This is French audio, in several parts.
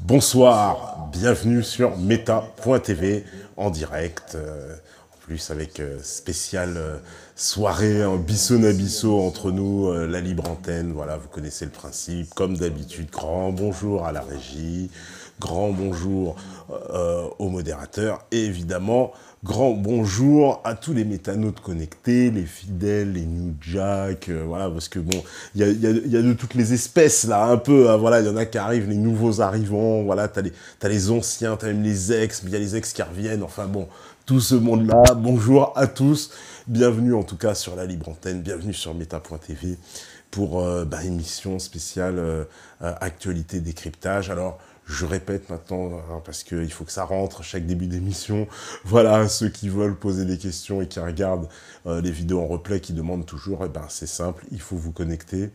Bonsoir, bienvenue sur meta.tv en direct, en plus avec spéciale soirée en bisso à bisso entre nous, la libre antenne, voilà, vous connaissez le principe, comme d'habitude, grand bonjour à la régie, grand bonjour au modérateur et évidemment, grand bonjour à tous les métanautes connectés, les fidèles, les New Jack, voilà, parce que bon, il y a de toutes les espèces là, un peu, voilà, il y en a qui arrivent, les nouveaux arrivants, voilà, t'as les anciens, t'as même les ex, il y a les ex qui reviennent, enfin bon, tout ce monde-là, bonjour à tous, bienvenue en tout cas sur la libre antenne, bienvenue sur meta.tv pour émission spéciale actualité décryptage. Alors, je répète maintenant, hein, parce qu'il faut que ça rentre chaque début d'émission. Voilà, ceux qui veulent poser des questions et qui regardent les vidéos en replay, qui demandent toujours, c'est simple, il faut vous connecter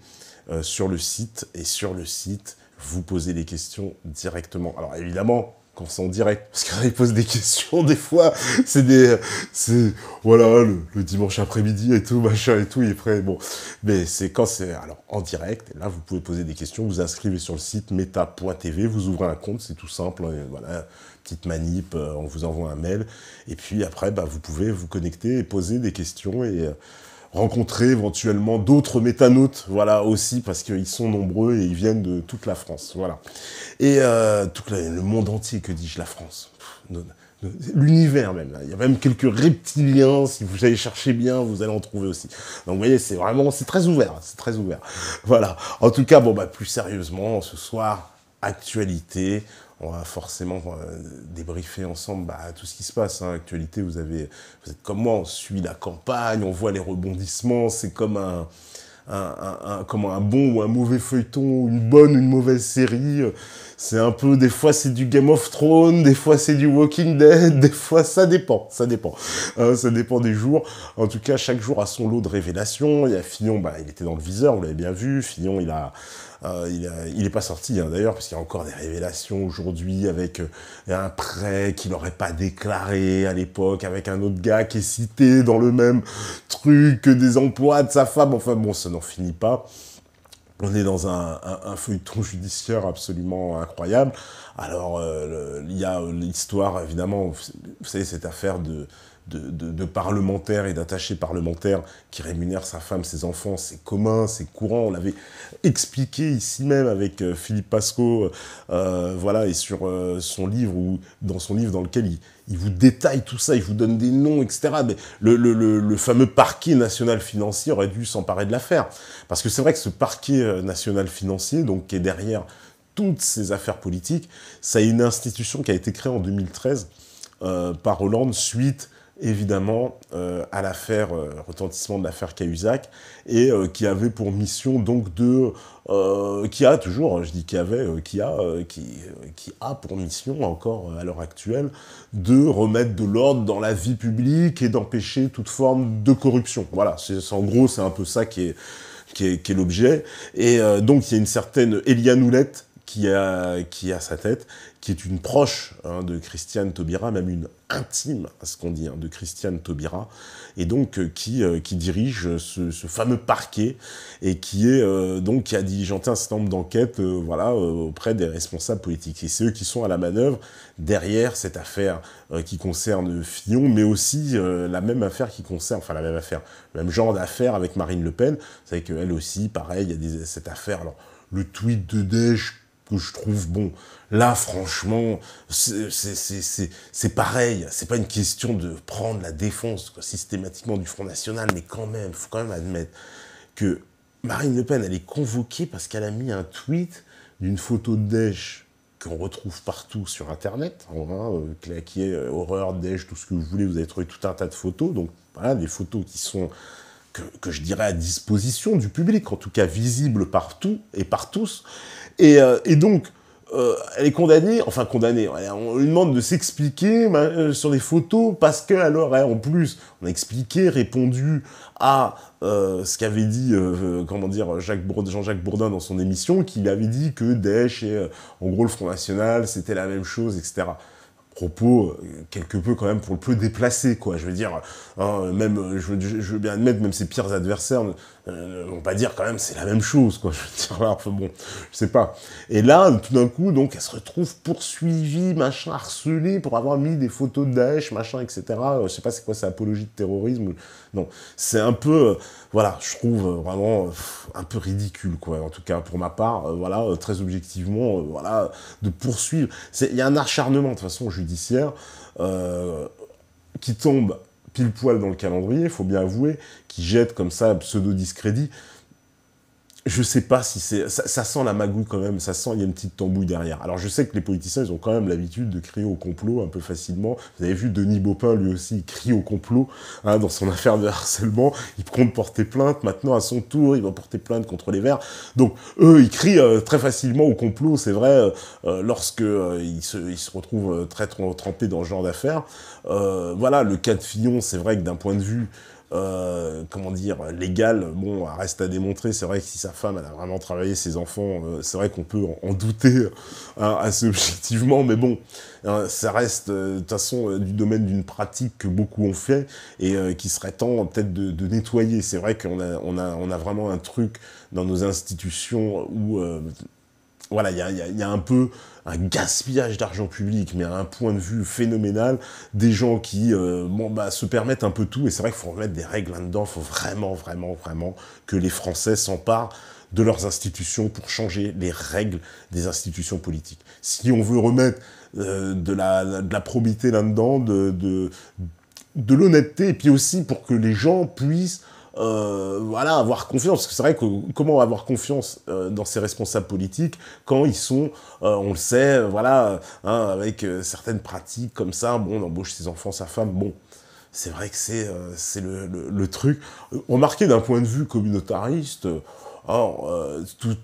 sur le site. Et sur le site, vous posez les questions directement. Alors évidemment, quand c'est en direct, parce qu'ils posent des questions, des fois, voilà, le dimanche après-midi et tout, machin et tout, il est prêt, bon. Mais c'est quand c'est, alors, en direct, là, vous pouvez poser des questions, vous inscrivez sur le site meta.tv, vous ouvrez un compte, c'est tout simple, voilà, petite manip, on vous envoie un mail, et puis après, vous pouvez vous connecter et poser des questions, et rencontrer éventuellement d'autres métanautes, voilà, aussi, parce qu'ils sont nombreux et ils viennent de toute la France, voilà. Et le monde entier, que dis-je, la France, l'univers même, là. Il y a même quelques reptiliens, si vous allez chercher bien, vous allez en trouver aussi. Donc vous voyez, c'est vraiment, c'est très ouvert, voilà. En tout cas, plus sérieusement, ce soir, actualité, on va forcément débriefer ensemble tout ce qui se passe. Hein. Actualité, vous êtes comme moi, on suit la campagne, on voit les rebondissements, c'est comme un bon ou un mauvais feuilleton, une bonne ou une mauvaise série. C'est un peu, des fois c'est du Game of Thrones, des fois c'est du Walking Dead, des fois ça dépend. Ça dépend des jours. En tout cas, chaque jour a son lot de révélations. Il y a Fillon, il était dans le viseur, vous l'avez bien vu. Fillon, il est pas sorti d'ailleurs, parce qu'il y a encore des révélations aujourd'hui avec un prêt qu'il n'aurait pas déclaré à l'époque, avec un autre gars qui est cité dans le même truc que des emplois de sa femme. Enfin bon, ça n'en finit pas. On est dans un feuilleton judiciaire absolument incroyable. Alors, il y a l'histoire, évidemment, vous savez, cette affaire de parlementaires et d'attachés parlementaires qui rémunèrent sa femme, ses enfants, c'est commun, c'est courant. On l'avait expliqué ici même avec Philippe Pasco, voilà, et sur son livre, ou dans son livre dans lequel il vous détaille tout ça, il vous donne des noms, etc. Mais le fameux parquet national financier aurait dû s'emparer de l'affaire. Parce que c'est vrai que ce parquet national financier, donc, qui est derrière toutes ces affaires politiques, ça est une institution qui a été créée en 2013 par Hollande, suite évidemment à l'affaire, retentissement de l'affaire Cahuzac, et qui avait pour mission donc qui a toujours, je dis qui avait, qui a pour mission encore à l'heure actuelle de remettre de l'ordre dans la vie publique et d'empêcher toute forme de corruption. Voilà, en gros c'est un peu ça qui est l'objet. Et donc il y a une certaine Eliane Houlette qui a sa tête, qui est une proche de Christiane Taubira, même une intime, à ce qu'on dit, de Christiane Taubira, et donc qui dirige ce fameux parquet, et qui a diligenté un certain nombre d'enquêtes auprès des responsables politiques. Et c'est eux qui sont à la manœuvre derrière cette affaire qui concerne Fillon, mais aussi la même affaire qui concerne, enfin la même affaire, le même genre d'affaire avec Marine Le Pen. Vous savez qu'elle aussi, pareil, il y a cette affaire, alors le tweet de Daesh, que je trouve, bon, là, franchement, c'est pareil, c'est pas une question de prendre la défense systématiquement du Front National, mais quand même, faut quand même admettre que Marine Le Pen, elle est convoquée parce qu'elle a mis un tweet d'une photo de Daesh qu'on retrouve partout sur Internet, qui est horreur, Daesh, tout ce que vous voulez, vous allez trouver tout un tas de photos, donc voilà, des photos qui sont que je dirais à disposition du public, en tout cas visibles partout et par tous. Et donc, elle est condamnée, on lui demande de s'expliquer sur les photos, parce que alors, en plus, on a expliqué, répondu à ce qu'avait dit, Jean-Jacques Bourdin dans son émission, qu'il avait dit que Daesh et, en gros, le Front National, c'était la même chose, etc. Propos quelque peu quand même pour le peu déplacé, quoi. Je veux dire, même, je veux bien admettre, même ses pires adversaires on va pas dire quand même c'est la même chose, quoi. Je veux dire, là, enfin bon, je sais pas. Et là, tout d'un coup, donc, elle se retrouve poursuivie, machin, harcelée pour avoir mis des photos de Daesh, machin, etc. Je sais pas c'est quoi, c'est apologie de terrorisme. Non, c'est un peu, voilà, je trouve vraiment un peu ridicule, quoi. En tout cas, pour ma part, voilà, très objectivement, voilà, de poursuivre. Il y a un acharnement, de toute façon, judiciaire, qui tombe pile poil dans le calendrier, il faut bien avouer, qui jette comme ça un pseudo-discrédit. Je sais pas si c'est... Ça sent la magouille quand même, ça sent, il y a une petite tambouille derrière. Alors je sais que les politiciens, ils ont quand même l'habitude de crier au complot un peu facilement. Vous avez vu Denis Baupin, lui aussi, il crie au complot, hein, dans son affaire de harcèlement. Il compte porter plainte, maintenant à son tour, il va porter plainte contre les Verts. Donc eux, ils crient très facilement au complot, c'est vrai, lorsque ils se retrouvent très trempés dans ce genre d'affaires. Voilà, le cas de Fillon, c'est vrai que d'un point de vue comment dire, légal, bon, reste à démontrer. C'est vrai que si sa femme, elle a vraiment travaillé ses enfants, c'est vrai qu'on peut en douter assez objectivement, mais bon, ça reste, de toute façon, du domaine d'une pratique que beaucoup ont fait, et qui serait temps peut-être de nettoyer. C'est vrai qu'on a, on a vraiment un truc dans nos institutions où voilà, il y a un peu un gaspillage d'argent public, mais à un point de vue phénoménal, des gens qui bon, bah, se permettent un peu tout, et c'est vrai qu'il faut remettre des règles là-dedans, il faut vraiment, vraiment, vraiment que les Français s'emparent de leurs institutions pour changer les règles des institutions politiques. Si on veut remettre de la probité là-dedans, de l'honnêteté, et puis aussi pour que les gens puissent voilà, avoir confiance, parce que c'est vrai que comment avoir confiance dans ces responsables politiques quand ils sont, on le sait, voilà, hein, avec certaines pratiques comme ça, bon, on embauche ses enfants, sa femme, bon, c'est vrai que c'est le truc. Remarquez d'un point de vue communautariste, or, tous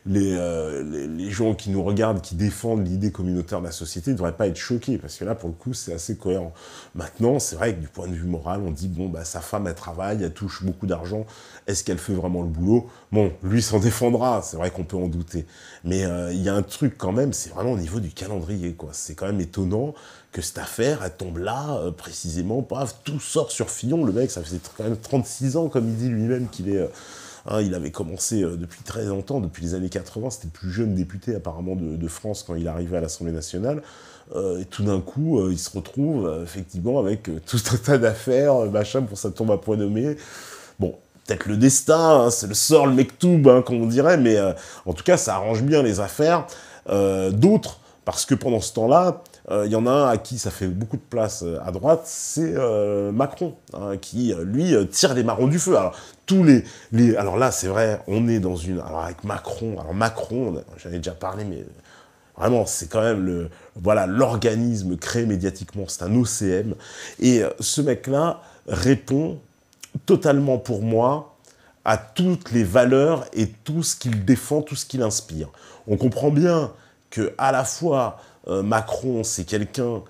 les gens qui nous regardent, qui défendent l'idée communautaire de la société, ne devraient pas être choqués, parce que là, pour le coup, c'est assez cohérent. Maintenant, c'est vrai que du point de vue moral, on dit, bon, bah, sa femme, elle travaille, elle touche beaucoup d'argent, est-ce qu'elle fait vraiment le boulot? Bon, lui s'en défendra, c'est vrai qu'on peut en douter. Mais il y a un truc quand même, c'est vraiment au niveau du calendrier, quoi. C'est quand même étonnant que cette affaire, elle tombe là, précisément, paf, tout sort sur Fillon. Le mec, ça faisait quand même 36 ans, comme il dit lui-même, qu'il est... hein, il avait commencé depuis très longtemps, depuis les années 80, c'était le plus jeune député apparemment de France quand il arrivait à l'Assemblée nationale. Et tout d'un coup, il se retrouve effectivement avec tout un tas d'affaires, machin, pour sa tombe à point nommé. Bon, peut-être le destin, hein, c'est le sort, le mektoub, hein, comme on dirait, mais en tout cas, ça arrange bien les affaires. D'autres, parce que pendant ce temps-là, il y en a un à qui ça fait beaucoup de place à droite, c'est Macron, hein, qui, lui, tire les marrons du feu. Alors, alors là, c'est vrai, on est dans une... Alors, avec Macron, j'en ai déjà parlé, mais vraiment, c'est quand même voilà, l'organisme créé médiatiquement, c'est un OCM. Et ce mec-là répond totalement, pour moi, à toutes les valeurs et tout ce qu'il défend, tout ce qu'il inspire. On comprend bien que à la fois Macron, c'est quelqu'un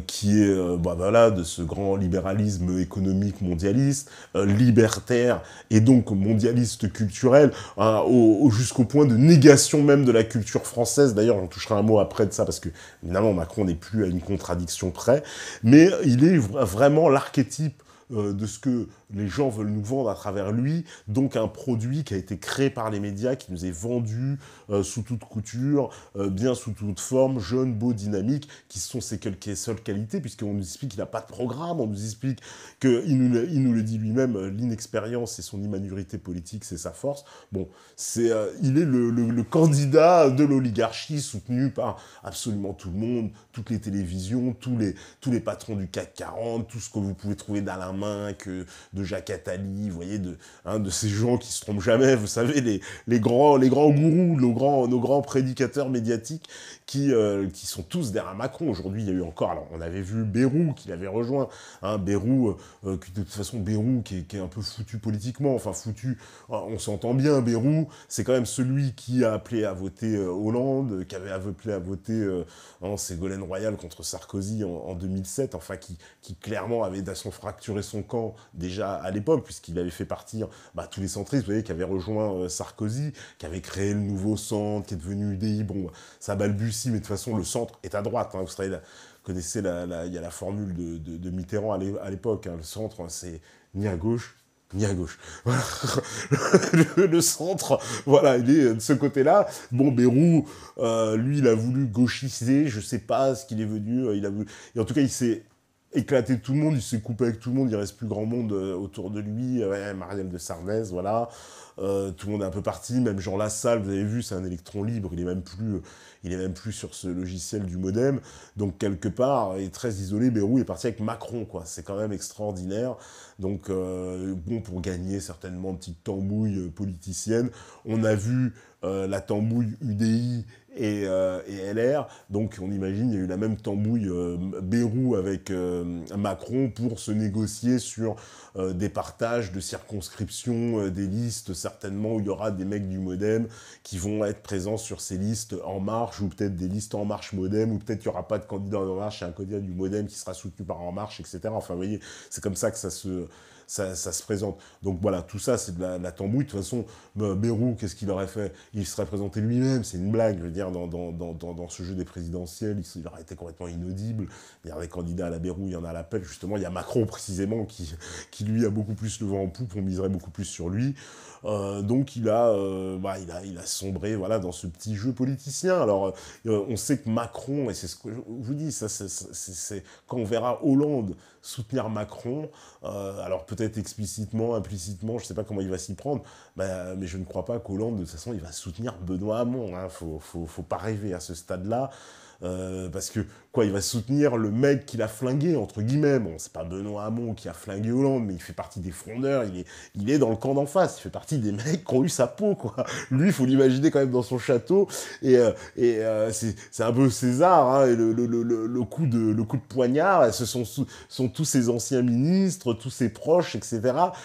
qui est bah, voilà, de ce grand libéralisme économique mondialiste, libertaire et donc mondialiste culturel, hein, jusqu'au point de négation même de la culture française. D'ailleurs, on touchera un mot après de ça, parce que évidemment Macron n'est plus à une contradiction près, mais il est vraiment l'archétype de ce que les gens veulent nous vendre à travers lui, donc un produit qui a été créé par les médias, qui nous est vendu sous toute couture, bien sous toute forme, jeune, beau, dynamique, qui sont ses seules qualités, puisqu'on nous explique qu'il n'a pas de programme, on nous explique qu'il nous le dit lui-même, l'inexpérience et son immaturité politique, c'est sa force. Bon, il est le candidat de l'oligarchie, soutenu par absolument tout le monde, toutes les télévisions, tous les patrons du CAC 40, tout ce que vous pouvez trouver d'Alain Minc, de Jacques Attali, vous voyez, de ces gens qui se trompent jamais, vous savez, les grands gourous, nos grands prédicateurs médiatiques qui sont tous derrière Macron. Aujourd'hui, il y a eu encore, alors on avait vu Bayrou qui l'avait rejoint, hein, Bayrou, de toute façon Bayrou qui est un peu foutu politiquement, enfin foutu, on s'entend bien, Bayrou, c'est quand même celui qui a appelé à voter Hollande, qui avait appelé à voter Ségolène Royal contre Sarkozy en 2007, enfin qui clairement avait fracturé son camp déjà à l'époque, puisqu'il avait fait partir tous les centristes, vous voyez, qui avaient rejoint Sarkozy, qui avait créé le nouveau centre, qui est devenu UDI, bon, ça balbutie, mais de toute façon, le centre est à droite, hein, vous savez, vous connaissez, il y a la formule de Mitterrand à l'époque, hein, le centre, c'est ni à gauche, ni à gauche. Voilà. Le centre, voilà, il est de ce côté-là. Bon, Bayrou, lui, il a voulu gauchiser, je sais pas ce qu'il est venu, il a voulu... Et en tout cas, il s'est éclaté tout le monde, il s'est coupé avec tout le monde, il reste plus grand monde autour de lui, ouais, Marielle de Sarnez, voilà. Tout le monde est un peu parti, même Jean Lassalle, vous avez vu, c'est un électron libre, il est même plus sur ce logiciel du modem, donc quelque part, il est très isolé, Bayrou est parti avec Macron, quoi, c'est quand même extraordinaire, donc bon, pour gagner certainement une petite tambouille politicienne, on a vu la tambouille UDI et LR, donc on imagine, il y a eu la même tambouille Bayrou avec Macron pour se négocier sur des partages de circonscriptions, des listes certainement où il y aura des mecs du Modem qui vont être présents sur ces listes En Marche, ou peut-être des listes En Marche Modem, ou peut-être qu'il n'y aura pas de candidat En Marche, et un candidat du Modem qui sera soutenu par En Marche, etc. Enfin, vous voyez, c'est comme ça que ça se présente. Donc voilà, tout ça, c'est de la tambouille. De toute façon, Bayrou, qu'est-ce qu'il aurait fait? Il serait présenté lui-même, c'est une blague, je veux dire, dans ce jeu des présidentielles, il aurait été complètement inaudible. Il y a des candidats à la Bayrou, il y en a à l'appel, justement, il y a Macron, précisément, qui lui a beaucoup plus le vent en poupe, on miserait beaucoup plus sur lui. Donc il a sombré, voilà, dans ce petit jeu politicien. Alors, on sait que Macron, et c'est ce que je vous dis, ça, c'est quand on verra Hollande soutenir Macron, alors peut-être explicitement, implicitement, je ne sais pas comment il va s'y prendre, mais je ne crois pas qu'Hollande, de toute façon, il va soutenir Benoît Hamon. Hein. Faut pas rêver à ce stade-là. Parce que, quoi, il va soutenir le mec qui l'a flingué, entre guillemets. Bon, c'est pas Benoît Hamon qui a flingué Hollande, mais il fait partie des frondeurs, il est dans le camp d'en face, il fait partie des mecs qui ont eu sa peau, quoi. Lui, il faut l'imaginer quand même dans son château, c'est un peu César, hein, et le coup de poignard, sont tous ses anciens ministres, tous ses proches, etc.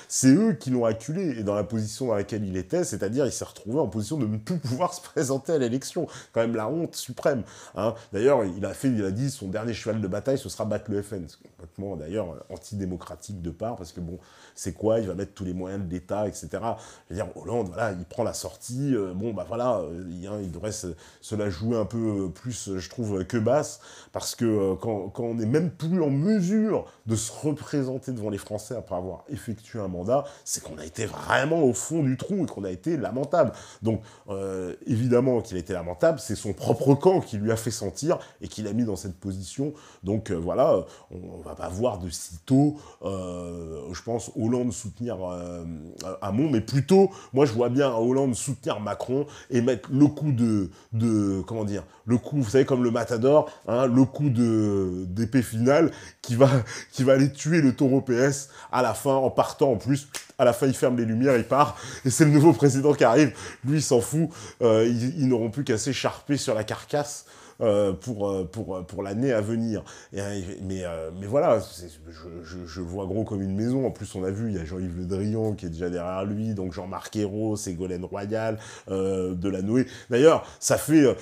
C'est eux qui l'ont acculé, et dans la position dans laquelle il était, c'est-à-dire il s'est retrouvé en position de ne plus pouvoir se présenter à l'élection. Quand même la honte suprême. Hein. D'ailleurs, il a dit son dernier cheval de bataille, ce sera battre le FN. C'est complètement, d'ailleurs, antidémocratique de part, parce que bon, c'est quoi? Il va mettre tous les moyens de l'État, etc. Je veux dire, Hollande, voilà, il prend la sortie, il devrait se la jouer un peu plus, je trouve, que basse, parce que quand on n'est même plus en mesure de se représenter devant les Français après avoir effectué un mandat, c'est qu'on a été vraiment au fond du trou et qu'on a été lamentable. Donc, évidemment qu'il a été lamentable, c'est son propre camp qui lui a fait sentir et qui l'a mis dans cette position. Donc voilà, on va pas voir de sitôt, je pense, Hollande soutenir Hamon, mais plutôt, moi je vois bien Hollande soutenir Macron et mettre le coup comment dire, le coup, vous savez, comme le Matador, hein, le coup d'épée finale qui va aller tuer le taureau PS à la fin, en partant en plus. À la fin, il ferme les lumières, il part, et c'est le nouveau président qui arrive. Lui, il s'en fout. Ils n'auront plus qu'à s'écharper sur la carcasse pour l'année à venir. Mais voilà, je le vois gros comme une maison. En plus, on a vu, il y a Jean-Yves Le Drian qui est déjà derrière lui, donc Jean-Marc Ayrault, Ségolène Royal, Delanoë. D'ailleurs, ça fait...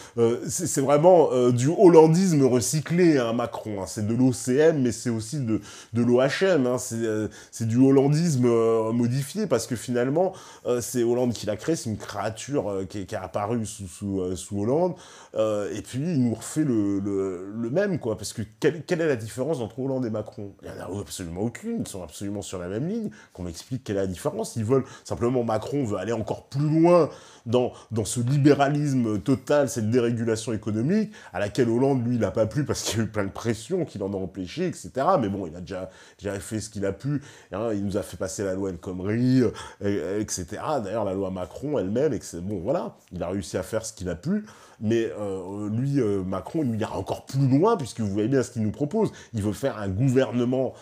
c'est vraiment du hollandisme recyclé, hein, Macron. Hein. C'est de l'OCM, mais c'est aussi de l'OHM. Hein. C'est du hollandisme modifié, parce que finalement, c'est Hollande qui l'a créé, c'est une créature qui est apparue sous Hollande, et puis il nous refait le même, quoi, parce que quelle est la différence entre Hollande et Macron? Il n'y en a absolument aucune, ils sont absolument sur la même ligne, qu'on m'explique quelle est la différence. Ils veulent, simplement Macron veut aller encore plus loin dans ce libéralisme total, cette dérégulation économique, à laquelle Hollande, lui, il n'a pas plu parce qu'il y a eu plein de pression qui l'en a empêché, etc. Mais bon, il a déjà fait ce qu'il a pu, hein, il nous a fait passer la loi El Khomri, etc. D'ailleurs, la loi Macron elle-même, bon, voilà, il a réussi à faire ce qu'il a pu, mais Macron, lui, il ira encore plus loin, puisque vous voyez bien ce qu'il nous propose. Il veut faire un gouvernement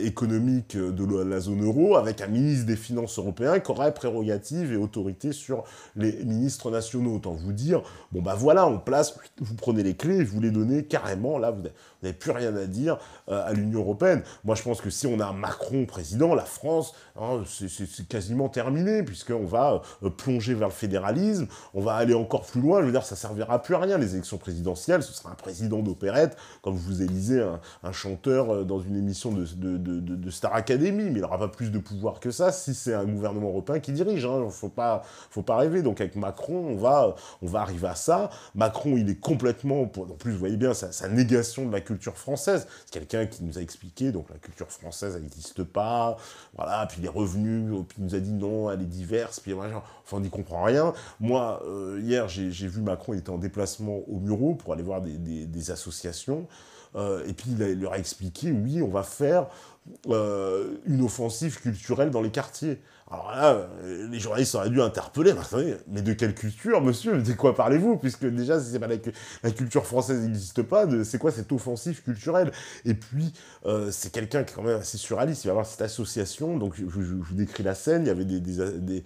économique de la zone euro, avec un ministre des Finances européen qui aura prérogative et autorité sur les ministres nationaux. Autant vous dire, bon bah voilà, on place, vous prenez les clés, vous les donnez carrément, là, vous n'avez plus rien à dire à l'Union européenne. Moi, je pense que si on a Macron président, la France, hein, c'est quasiment terminé, puisqu'on va plonger vers le fédéralisme, on va aller encore plus loin, je veux dire, ça servira plus à rien, les élections l'élection présidentielle, ce sera un président d'opérette, comme vous élisez un chanteur dans une émission de Star Academy, mais il n'aura pas plus de pouvoir que ça si c'est un gouvernement européen qui dirige, hein. Faut pas rêver. Donc avec Macron, on va arriver à ça. Macron, il est complètement, en plus, vous voyez bien, sa négation de la culture française. C'est quelqu'un qui nous a expliqué, donc la culture française, elle n'existe pas, voilà, puis les revenus, puis il nous a dit non, elle est diverse, puis enfin, on n'y comprend rien. Moi, hier, j'ai vu Macron, il était en déplacement au Muro pour aller voir des associations, et puis il leur a expliqué, oui, on va faire une offensive culturelle dans les quartiers. Alors là, les journalistes auraient dû interpeller, mais de quelle culture, monsieur? De quoi parlez-vous? Puisque déjà, si c'est pas la culture française n'existe pas, c'est quoi cette offensive culturelle? Et puis, c'est quelqu'un qui est quand même assez surréaliste. Il va y avoir cette association, donc je vous décris la scène, il y avait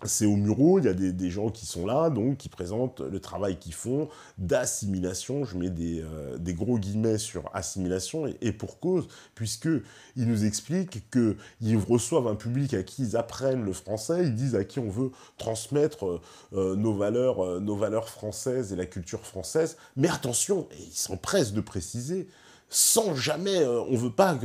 c'est au Muro, il y a des gens qui sont là, donc qui présentent le travail qu'ils font d'assimilation. Je mets des gros guillemets sur assimilation, et pour cause, puisqu'ils nous expliquent qu'ils reçoivent un public à qui ils apprennent le français, ils disent à qui on veut transmettre nos valeurs françaises et la culture française. Mais attention, et ils s'empressent de préciser, sans jamais, on ne veut pas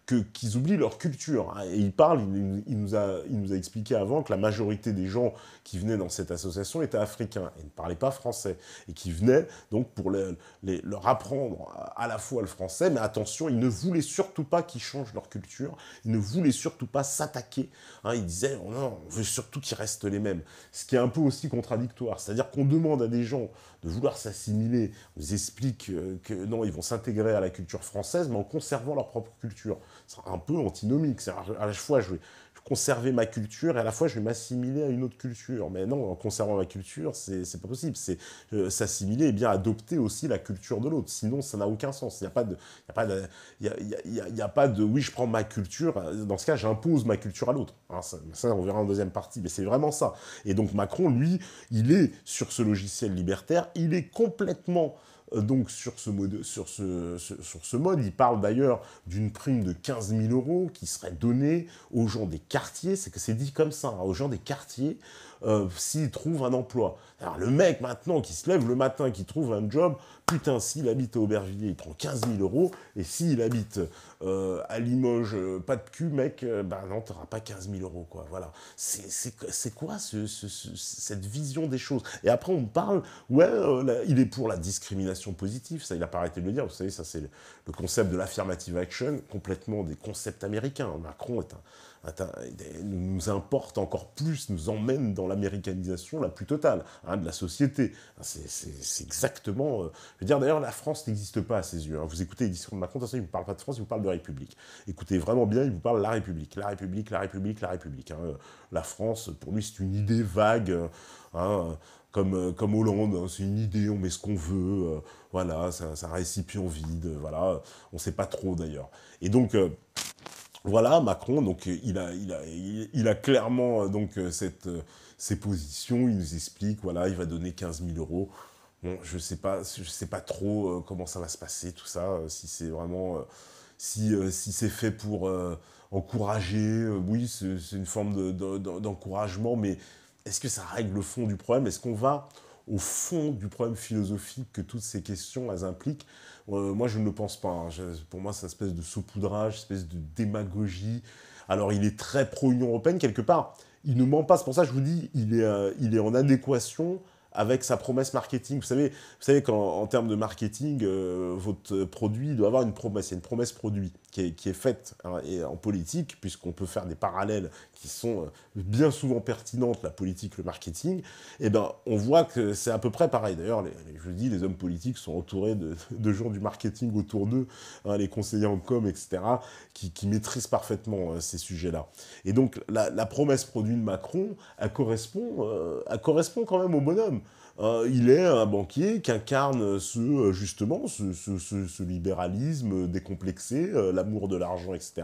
qu'ils oublient leur culture. Hein. Et il nous a expliqué avant que la majorité des gens qui venaient dans cette association étaient africains et ne parlaient pas français. Et qui venaient donc pour leur apprendre à la fois le français, mais attention, ils ne voulaient surtout pas qu'ils changent leur culture, ils ne voulaient surtout pas s'attaquer. Hein. Ils disaient, oh non, on veut surtout qu'ils restent les mêmes. Ce qui est un peu aussi contradictoire. C'est-à-dire qu'on demande à des gens de vouloir s'assimiler, on les explique que non, ils vont s'intégrer à la culture française, mais en conservant leur propre culture. C'est un peu antinomique. À la fois, je vais conserver ma culture et à la fois, je vais m'assimiler à une autre culture. Mais non, en conservant ma culture, c'est pas possible. C'est s'assimiler et bien adopter aussi la culture de l'autre. Sinon, ça n'a aucun sens. Il n'y a pas de oui, je prends ma culture. Dans ce cas, j'impose ma culture à l'autre. Hein, ça, on verra en deuxième partie. Mais c'est vraiment ça. Et donc, Macron, lui, il est sur ce logiciel libertaire. Il est complètement donc sur ce mode, il parle d'ailleurs d'une prime de 15 000 € qui serait donnée aux gens des quartiers, c'est que c'est dit comme ça, hein, aux gens des quartiers, s'ils trouvent un emploi. Alors le mec maintenant qui se lève le matin, qui trouve un job, putain, s'il habite à Aubervilliers, il prend 15 000 €, et s'il habite à Limoges, pas de cul, mec, non, t'auras pas 15 000 €, quoi, voilà. C'est quoi cette vision des choses? Et après, on me parle, ouais, il est pour la discrimination positive, ça, il n'a pas arrêté de le dire, vous savez, ça, c'est le concept de l'affirmative action, complètement des concepts américains. Macron nous importe encore plus, nous emmène dans l'américanisation la plus totale, hein, de la société. C'est exactement... je veux dire, d'ailleurs, la France n'existe pas à ses yeux. Hein. Vous écoutez les discours de Macron, de toute façon, il ne vous parle pas de France, il vous parle de République. Écoutez vraiment bien, il vous parle de la République. La République, la République, la République. Hein. La France, pour lui, c'est une idée vague, hein, comme Hollande, hein, c'est une idée, on met ce qu'on veut, voilà, c'est un récipient vide, voilà, on ne sait pas trop d'ailleurs. Et donc... voilà, Macron, donc il a clairement donc ses positions, il nous explique, voilà, il va donner 15 000 €. Bon, je sais pas trop comment ça va se passer, tout ça, si c'est vraiment, si c'est fait pour encourager, oui, c'est une forme d'encouragement, mais est-ce que ça règle le fond du problème? Est-ce qu'on va au fond du problème philosophique que toutes ces questions, elles impliquent? Moi, je ne le pense pas. Hein. Pour moi, c'est une espèce de saupoudrage, une espèce de démagogie. Alors, il est très pro-Union européenne, quelque part. Il ne ment pas. C'est pour ça que je vous dis, il est en adéquation avec sa promesse marketing. Vous savez qu'en termes de marketing, votre produit doit avoir une promesse. Il y a une promesse produit qui est faite, hein, et en politique, puisqu'on peut faire des parallèles qui sont bien souvent pertinentes, la politique, le marketing, et ben, on voit que c'est à peu près pareil. D'ailleurs, je dis, les hommes politiques sont entourés de gens du marketing autour d'eux, hein, les conseillers en com, etc., qui maîtrisent parfaitement ces sujets-là. Et donc, la promesse produit de Macron, elle correspond quand même au bonhomme. Il est un banquier qui incarne justement ce libéralisme décomplexé, l'amour de l'argent, etc.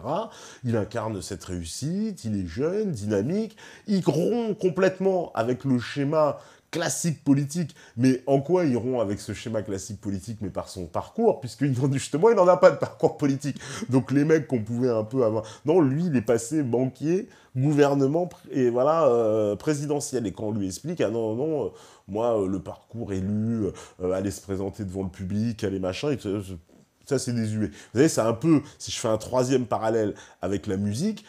Il incarne cette réussite, il est jeune, dynamique, il rompt complètement avec le schéma classique politique. Mais en quoi ils iront avec ce schéma classique politique, mais par son parcours, justement, il n'en a pas de parcours politique. Donc les mecs qu'on pouvait un peu avoir... Non, lui, il est passé banquier, gouvernement, et voilà, présidentiel. Et quand on lui explique, ah non, non, moi, le parcours élu, aller se présenter devant le public, aller machin, ça c'est désuet. Vous savez, c'est un peu, si je fais un troisième parallèle avec la musique,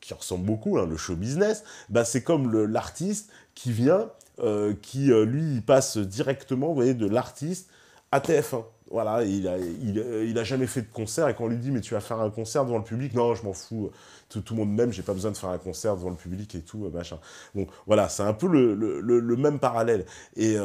qui ressemble beaucoup, hein, le show business, bah, c'est comme l'artiste qui vient, lui, il passe directement, vous voyez, de l'artiste à TF1. Voilà, il a jamais fait de concert, et quand on lui dit, mais tu vas faire un concert devant le public, non, je m'en fous, tout le monde m'aime, j'ai pas besoin de faire un concert devant le public et tout, machin. Bon, voilà, c'est un peu le même parallèle. Et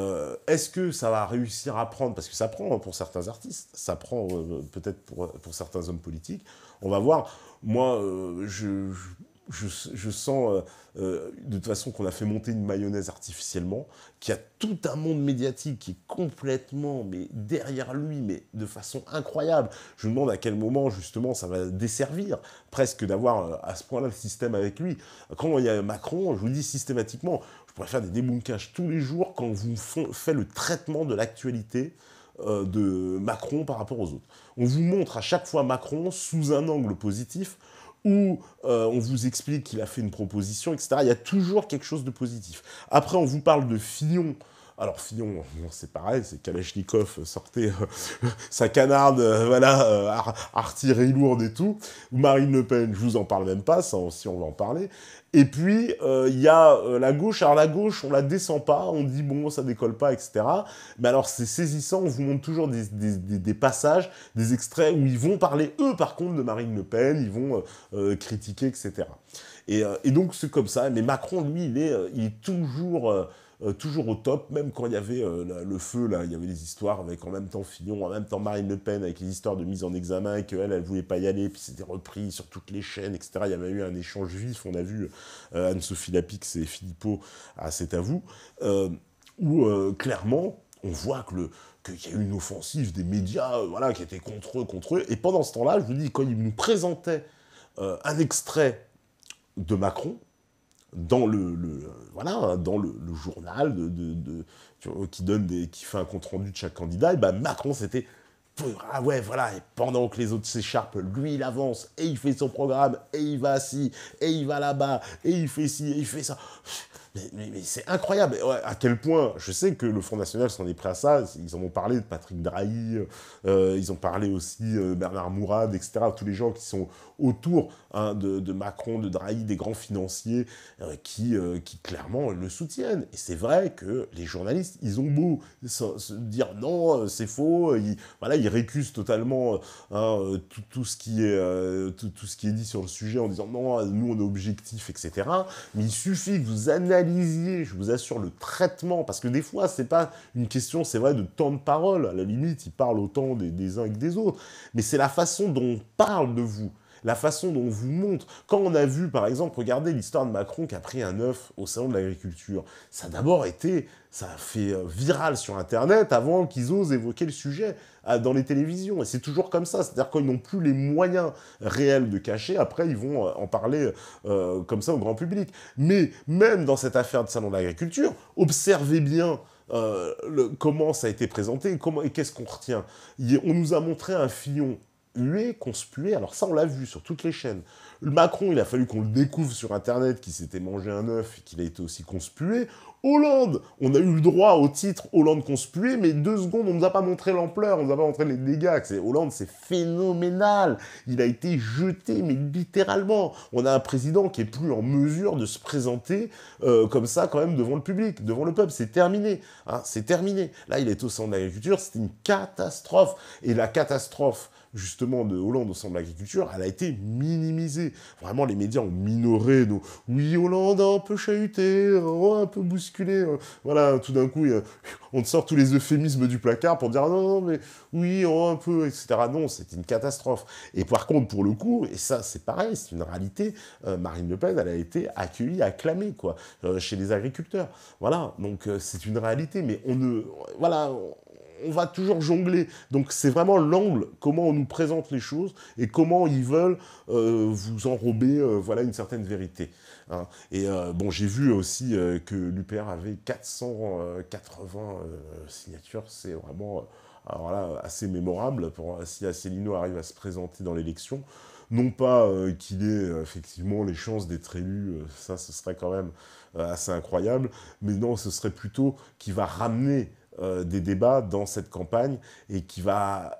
est-ce que ça va réussir à prendre, parce que ça prend hein, pour certains artistes, ça prend peut-être pour certains hommes politiques, on va voir. Moi, je sens de toute façon qu'on a fait monter une mayonnaise artificiellement, qu'il y a tout un monde médiatique qui est complètement mais derrière lui, mais de façon incroyable. Je me demande à quel moment justement ça va desservir presque d'avoir à ce point-là le système avec lui. Quand il y a Macron, je vous dis systématiquement, je pourrais faire des débunkages tous les jours quand vous faites le traitement de l'actualité de Macron par rapport aux autres. On vous montre à chaque fois Macron sous un angle positif, où on vous explique qu'il a fait une proposition, etc. Il y a toujours quelque chose de positif. Après, on vous parle de Fillon. Alors, Fillon, c'est pareil, c'est Kalachnikov sortait sa canarde, artillerie lourde et tout. Marine Le Pen, je vous en parle même pas, ça aussi, on va en parler. Et puis, il y a la gauche. Alors, la gauche, on la descend pas, on dit, bon, ça décolle pas, etc. Mais alors, c'est saisissant, on vous montre toujours des passages, des extraits où ils vont parler, eux, par contre, de Marine Le Pen, ils vont critiquer, etc. Et donc, c'est comme ça. Mais Macron, lui, il est toujours au top, même quand il y avait le feu, là, il y avait des histoires avec en même temps Fillon, en même temps Marine Le Pen, avec les histoires de mise en examen, et qu'elle, elle voulait pas y aller, puis c'était repris sur toutes les chaînes, etc. Il y avait eu un échange vif, on a vu Anne-Sophie Lapix et Philippot à C'est à vous, où clairement, on voit qu'il y a eu une offensive des médias voilà, qui était contre eux, et pendant ce temps-là, je vous dis, quand ils nous présentaient un extrait de Macron, dans dans le journal qui fait un compte-rendu de chaque candidat, et ben Macron, c'était ah ouais, voilà, et pendant que les autres s'écharpent, lui, il avance, et il fait son programme, et il va ci, et il va là-bas, et il fait ci, et il fait ça. Mais c'est incroyable. Ouais, à quel point, je sais que le Front National s'en est pris à ça, ils en ont parlé de Patrick Drahi, ils ont parlé aussi Bernard Mourad, etc., tous les gens qui sont autour hein, de Macron, de Drahi, des grands financiers qui clairement le soutiennent. Et c'est vrai que les journalistes, ils ont beau se dire non, c'est faux, ils récusent totalement tout ce qui est dit sur le sujet en disant non, nous on est objectifs, etc. Mais il suffit que vous analysiez, je vous assure, le traitement, parce que des fois, c'est pas une question, c'est vrai, de temps de parole. À la limite, ils parlent autant des uns que des autres. Mais c'est la façon dont on parle de vous, la façon dont on vous montre. Quand on a vu, par exemple, regardez l'histoire de Macron qui a pris un œuf au salon de l'agriculture, ça a fait viral sur Internet avant qu'ils osent évoquer le sujet dans les télévisions. Et c'est toujours comme ça. C'est-à-dire quand ils n'ont plus les moyens réels de cacher, après, ils vont en parler comme ça au grand public. Mais même dans cette affaire de salon de l'agriculture, observez bien comment ça a été présenté et qu'est-ce qu'on retient. On nous a montré un Fillon hué, conspué, alors ça on l'a vu sur toutes les chaînes. Le Macron, il a fallu qu'on le découvre sur Internet qu'il s'était mangé un œuf et qu'il a été aussi conspué. Hollande, on a eu le droit au titre Hollande conspué, mais 2 secondes, on ne nous a pas montré l'ampleur, on ne nous a pas montré les dégâts. Hollande, c'est phénoménal. Il a été jeté, mais littéralement. On a un président qui est plus en mesure de se présenter comme ça, quand même, devant le public, devant le peuple. C'est terminé. Hein, c'est terminé. Là, il est au centre de l'agriculture, c'était une catastrophe. Et la catastrophe, justement, de Hollande au centre de l'agriculture, elle a été minimisée. Vraiment, les médias ont minoré nos... Oui, Hollande a un peu chahuté, un peu bousculé. Voilà, tout d'un coup, on te sort tous les euphémismes du placard pour dire non, non, mais oui, un peu, etc. Non, c'est une catastrophe. Et par contre, pour le coup, et ça, c'est pareil, c'est une réalité, Marine Le Pen, elle a été accueillie, acclamée, quoi, chez les agriculteurs. Voilà, donc c'est une réalité, mais on ne... Voilà... on va toujours jongler. Donc c'est vraiment l'angle, comment on nous présente les choses et comment ils veulent vous enrober voilà, une certaine vérité. Hein. Et bon, j'ai vu aussi que l'UPR avait 480 signatures, c'est vraiment alors là, assez mémorable si Asselineau arrive à se présenter dans l'élection. Non pas qu'il ait effectivement les chances d'être élu, ça ce serait quand même assez incroyable, mais non, ce serait plutôt qu'il va ramener des débats dans cette campagne et qui va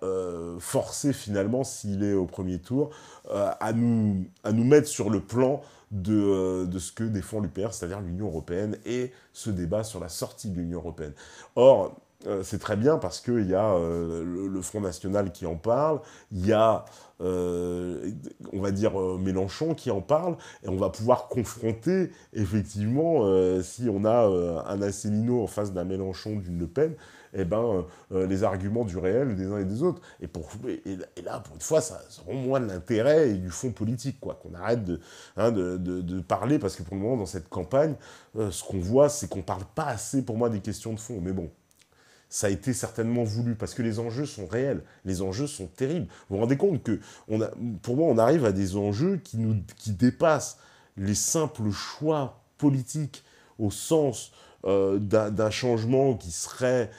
forcer finalement, s'il est au premier tour, à nous mettre sur le plan de ce que défend l'UPR, c'est-à-dire l'Union européenne, et ce débat sur la sortie de l'Union européenne. Or, c'est très bien parce qu'il y a le Front National qui en parle, il y a, on va dire, Mélenchon qui en parle, et on va pouvoir confronter, effectivement, si on a un Asselineau en face d'un Mélenchon, d'une Le Pen, eh ben, les arguments du réel des uns et des autres. Et là, pour une fois, ça rend moins de l'intérêt et du fond politique, quoi, qu'on arrête de parler, parce que pour le moment, dans cette campagne, ce qu'on voit, c'est qu'on ne parle pas assez, pour moi, des questions de fond. Mais bon, ça a été certainement voulu, parce que les enjeux sont réels, les enjeux sont terribles. Vous vous rendez compte que, pour moi, on arrive à des enjeux qui dépassent les simples choix politiques au sens d'un changement qui serait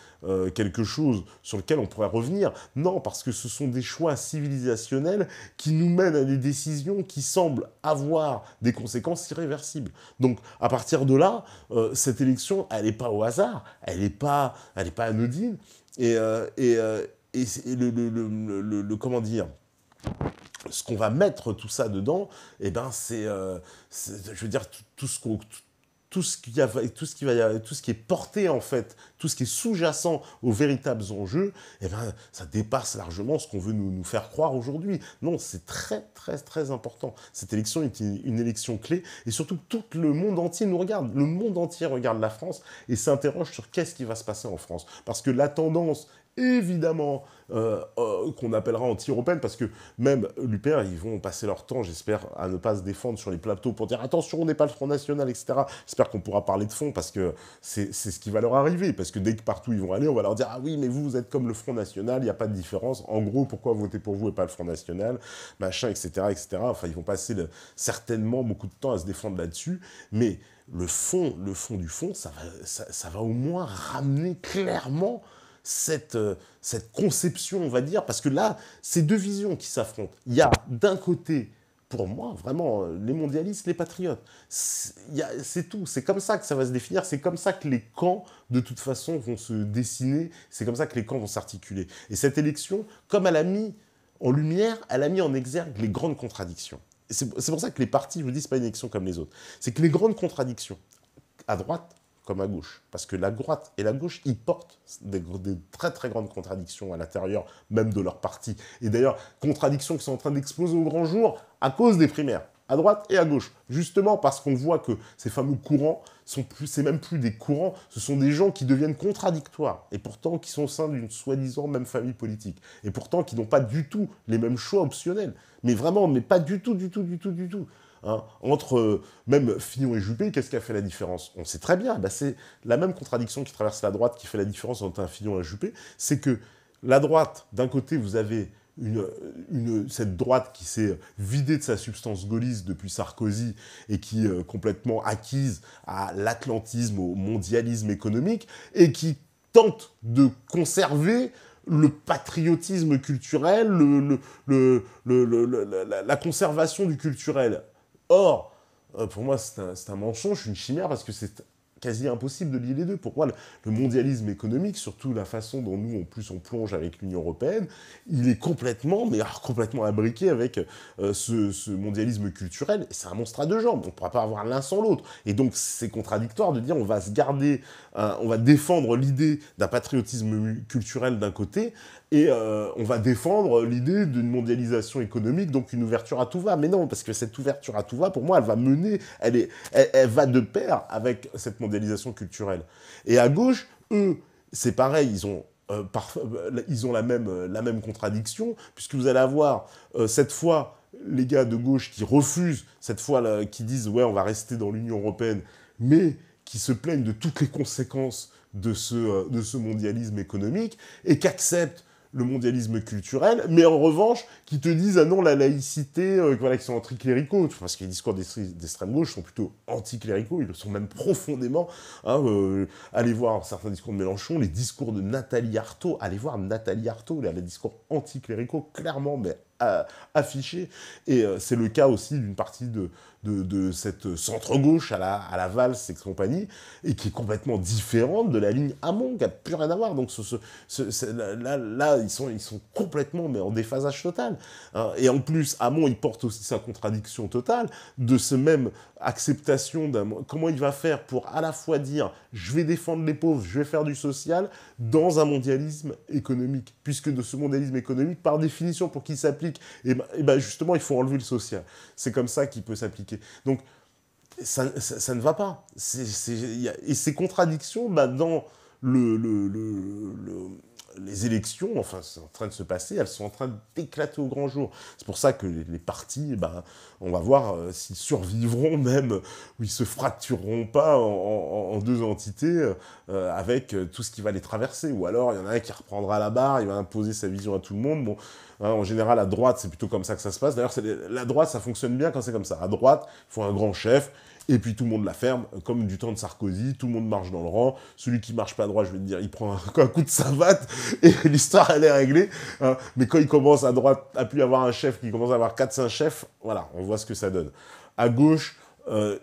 quelque chose sur lequel on pourrait revenir. Non, parce que ce sont des choix civilisationnels qui nous mènent à des décisions qui semblent avoir des conséquences irréversibles. Donc, à partir de là, cette élection, elle n'est pas au hasard, elle n'est pas anodine, et comment dire, ce qu'on va mettre tout ça dedans, eh ben je veux dire, tout ce qui est porté, en fait, tout ce qui est sous-jacent aux véritables enjeux, eh ben, ça dépasse largement ce qu'on veut nous faire croire aujourd'hui. Non, c'est très, très, très important. Cette élection est une élection clé, et surtout, tout le monde entier nous regarde. Le monde entier regarde la France et s'interroge sur qu'est-ce qui va se passer en France. Parce que la tendance, évidemment, qu'on appellera anti-européenne, parce que même l'UPR, ils vont passer leur temps, j'espère, à ne pas se défendre sur les plateaux pour dire « Attention, on n'est pas le Front National, etc. » J'espère qu'on pourra parler de fond, parce que c'est ce qui va leur arriver. Parce que dès que partout ils vont aller, on va leur dire « Ah oui, mais vous êtes comme le Front National, il n'y a pas de différence. En gros, pourquoi voter pour vous et pas le Front National ?» Machin, etc., etc. Enfin, ils vont passer certainement beaucoup de temps à se défendre là-dessus. Mais le fond du fond, ça va au moins ramener clairement cette conception, on va dire, parce que là, c'est deux visions qui s'affrontent. Il y a d'un côté, pour moi, vraiment, les mondialistes, les patriotes. C'est tout. C'est comme ça que ça va se définir. C'est comme ça que les camps, de toute façon, vont se dessiner. C'est comme ça que les camps vont s'articuler. Et cette élection, comme elle a mis en lumière, elle a mis en exergue les grandes contradictions. C'est pour ça que les partis, je vous dis, c'est pas une élection comme les autres. C'est que les grandes contradictions, à droite comme à gauche, parce que la droite et la gauche, ils portent des très très grandes contradictions à l'intérieur même de leur parti. Et d'ailleurs, contradictions qui sont en train d'exploser au grand jour à cause des primaires, à droite et à gauche. Justement parce qu'on voit que ces fameux courants, c'est même plus des courants, ce sont des gens qui deviennent contradictoires, et pourtant qui sont au sein d'une soi-disant même famille politique, et pourtant qui n'ont pas du tout les mêmes choix optionnels. Mais vraiment, mais pas du tout, du tout, du tout, du tout. Hein, entre même Fillon et Juppé, qu'est-ce qui a fait la différence? On sait très bien, bah c'est la même contradiction qui traverse la droite qui fait la différence entre un Fillon et un Juppé, c'est que la droite, d'un côté, vous avez cette droite qui s'est vidée de sa substance gaulliste depuis Sarkozy et qui est complètement acquise à l'atlantisme, au mondialisme économique, et qui tente de conserver le patriotisme culturel, la conservation du culturel. Or, pour moi, c'est un mensonge, une chimère, parce que c'est quasi impossible de lier les deux. Pour moi, le mondialisme économique, surtout la façon dont nous, en plus, on plonge avec l'Union européenne, il est complètement, mais alors, complètement imbriqué avec ce mondialisme culturel. C'est un monstre à deux jambes. On ne pourra pas avoir l'un sans l'autre. Et donc, c'est contradictoire de dire on va se garder, on va défendre l'idée d'un patriotisme culturel d'un côté, et on va défendre l'idée d'une mondialisation économique, donc une ouverture à tout va. Mais non, parce que cette ouverture à tout va, pour moi, elle va mener, elle va de pair avec cette mondialisation culturelle. Et à gauche, eux, c'est pareil, ils ont la même contradiction, puisque vous allez avoir, cette fois, les gars de gauche qui refusent, cette fois, là, qui disent « ouais, on va rester dans l'Union européenne », mais qui se plaignent de toutes les conséquences de ce mondialisme économique et qu'acceptent le mondialisme culturel, mais en revanche, qui te disent, ah non, la laïcité, voilà, qui sont anticléricaux, parce que les discours d'extrême gauche sont plutôt anticléricaux, ils le sont même profondément. Hein, allez voir certains discours de Mélenchon, les discours de Nathalie Arthaud, allez voir Nathalie Arthaud, elle a des discours anticléricaux, clairement, mais affichés, et c'est le cas aussi d'une partie de cette centre-gauche à la Valls et compagnie, et qui est complètement différente de la ligne Hamon, qui n'a plus rien à voir. Donc là, ils sont complètement mais en déphasage total. Hein. Et en plus, Hamon, il porte aussi sa contradiction totale de ce même acceptation d'un... Comment il va faire pour à la fois dire « je vais défendre les pauvres, je vais faire du social » dans un mondialisme économique. Puisque de ce mondialisme économique, par définition, pour qu'il s'applique, et ben justement, il faut enlever le social. C'est comme ça qu'il peut s'appliquer. Donc, ça ne va pas. Et ces contradictions, bah, dans les élections, enfin, c'est en train de se passer, elles sont en train d'éclater au grand jour. C'est pour ça que les partis, ben, on va voir s'ils survivront même, ou ils se fractureront pas en deux entités avec tout ce qui va les traverser. Ou alors, il y en a un qui reprendra la barre, il va imposer sa vision à tout le monde. Bon, hein, en général, à droite, c'est plutôt comme ça que ça se passe. D'ailleurs, la droite, ça fonctionne bien quand c'est comme ça. À droite, il faut un grand chef, et puis tout le monde la ferme, comme du temps de Sarkozy, tout le monde marche dans le rang. Celui qui marche pas droit, je vais te dire, il prend un coup de savate, et l'histoire, elle est réglée. Hein. Mais quand il commence à droite, à plus avoir un chef, qu'il commence à avoir 4-5 chefs, voilà, on voit ce que ça donne. À gauche,